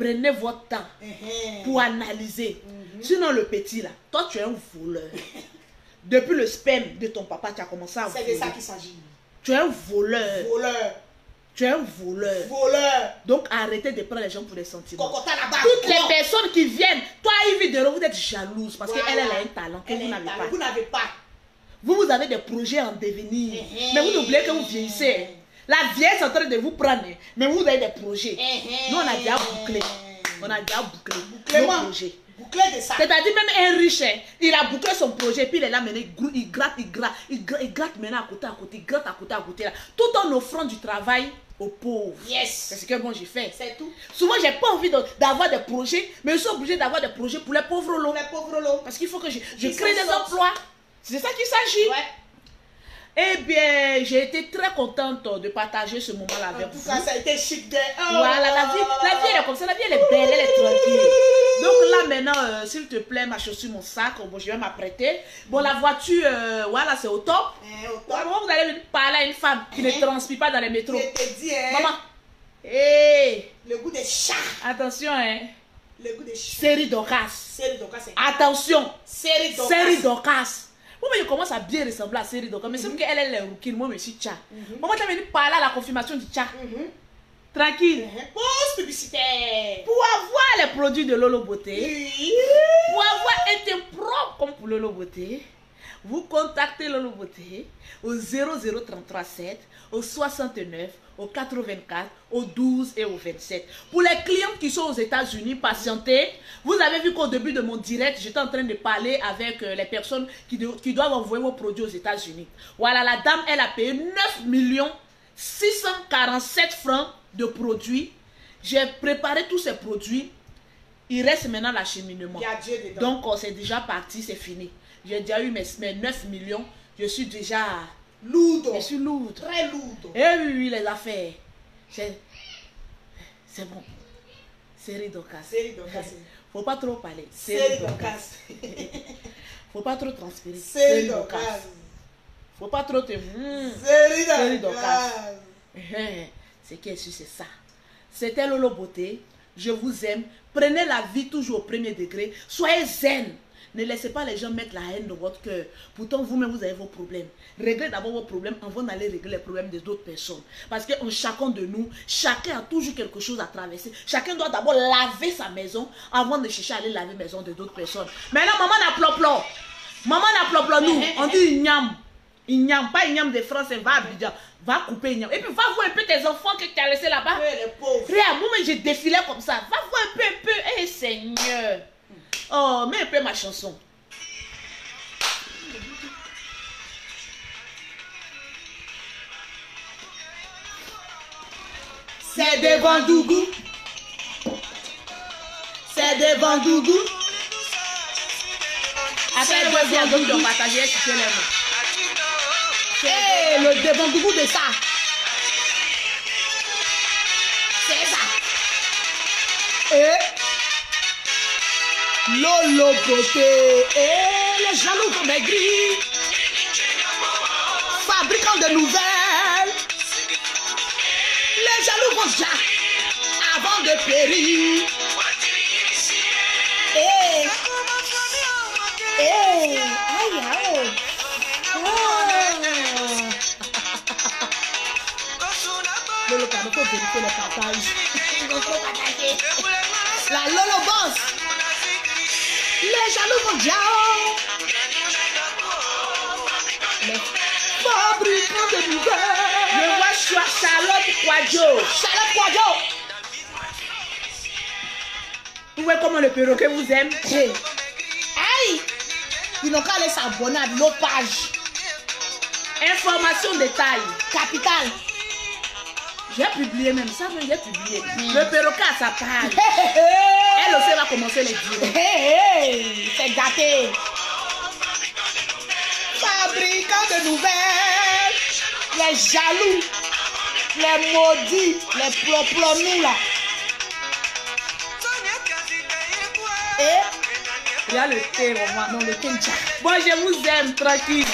prenez votre temps pour analyser. Sinon, le petit là, toi, tu es un voleur. Depuis le sperme de ton papa, tu as commencé à voler. C'est de ça qu'il s'agit. Tu es un voleur. Voleur. Tu es un voleur. Voleur. Donc, arrêtez de prendre les gens pour des sentiments. Cocota là-bas. Toutes les personnes qui viennent, toi, Yves, vous êtes jalouse parce qu'elle a un talent que vous n'avez pas. Vous n'avez pas. Vous avez des projets en devenir. Mais vous oubliez que vous vieillissez. La vieillesse est en train de vous prendre. Mais vous avez des projets. Nous, on a déjà bouclé. On a déjà bouclé nos projets. C'est-à-dire même un riche, il a bouclé son projet, puis il est là maintenant, il gratte maintenant à côté, il gratte à côté là, tout en offrant du travail aux pauvres. Yes. C'est ce que moi j'ai fait. C'est tout. Souvent j'ai pas envie d'avoir des projets, mais je suis obligé d'avoir des projets pour les pauvres lots. Parce qu'il faut que je crée des emplois. C'est ça qu'il s'agit. Ouais. Eh bien, j'ai été très contente de partager ce moment-là avec vous. En tout cas, ça a été chic. Voilà, la vie elle est comme ça, la vie elle est belle, elle est tranquille. Donc là maintenant, s'il te plaît, ma chaussure, mon sac, bon, je vais m'apprêter. Bon, la voiture, voilà, c'est au top. Comment vous allez parler à une femme qui ne transpire pas dans les métros? Je te dis, maman. Hey. Le goût des chats. Attention, hein. Le goût des chats. Série Dorcas. Série Dorcas. Attention. Série Dorcas. Série Dorcas. Moi, je commence à bien ressembler à Série Dorcas. Mais c'est qu'elle est la rouquine, moi, je suis tcha. Maman, tu as venu parler à la confirmation du tcha. Tranquille. Pause publicitaire. Pour avoir les produits de Lolo Beauté, pour avoir un teint propre comme pour Lolo Beauté, vous contactez Lolo Beauté au 00337, au 69, au 84, au 12 et au 27. Pour les clients qui sont aux États-Unis, patientez. Vous avez vu qu'au début de mon direct, j'étais en train de parler avec les personnes qui doivent envoyer vos produits aux États-Unis. Voilà, la dame, elle a payé 9 647 francs de produits. J'ai préparé tous ces produits. Il reste maintenant l'acheminement. Donc, c'est déjà parti, c'est fini. J'ai déjà eu mes 9 millions. Je suis déjà lourd. Je suis lourde. Très lourd. Eh oui, les affaires. C'est bon. Série Dorcas. Série Dorcas. Faut pas trop parler. Série Dorcas. Faut pas trop transpirer. Série Dorcas. Faut pas trop te... Série Dorcas. C'est qui est sûr, c'est ça. C'était Lolo Beauté. Je vous aime. Prenez la vie toujours au premier degré. Soyez zen. Ne laissez pas les gens mettre la haine dans votre cœur. Pourtant, vous-même, vous avez vos problèmes. Réglez d'abord vos problèmes avant d'aller régler les problèmes des autres personnes. Parce que chacun de nous, chacun a toujours quelque chose à traverser. Chacun doit d'abord laver sa maison avant de chercher à aller laver la maison de d'autres personnes. Maintenant, maman n'a plop-plop. Maman n'a plop-plop, nous. On dit ignam. Ignam, pas ignam de France, va à Abidjan. Va couper ignam. Et puis, va voir un peu tes enfants que tu as laissés là-bas. Les pauvres. Regarde, moi-même, j'ai défilé comme ça. Va voir un peu. Eh, Seigneur. Oh, mets un peu ma chanson. C'est devant Dougou. C'est devant Dougou. Après, le voisin donc de partager les mains. Eh, le devant Dougou de ça. C'est ça. Eh. Lolo Beauté, et les jaloux vont maigrir, fabricant de nouvelles, les jaloux vont déjà avant de périr. Lolo, il faut vérifier les partages. La Lolo Boss. Les jaloux vont déjà. Les fabricants de nouvelles. Je vois Charlotte Kwadjo. Charlotte Kwadjo. Vous voyez comment le perroquet vous aime? Hey. Aïe. Ils n'ont qu'à aller s'abonner à notre page. Information détail. Capital. J'ai publié même ça, mais j'ai publié. Le perroquet a sa page. Elle aussi va commencer les directs. C'est gâté. Fabricants de nouvelles. Les jaloux. Les maudits. Les ploplonous là. Il y a le thé, maman. Non, le thé. Bon, je vous aime, tranquille.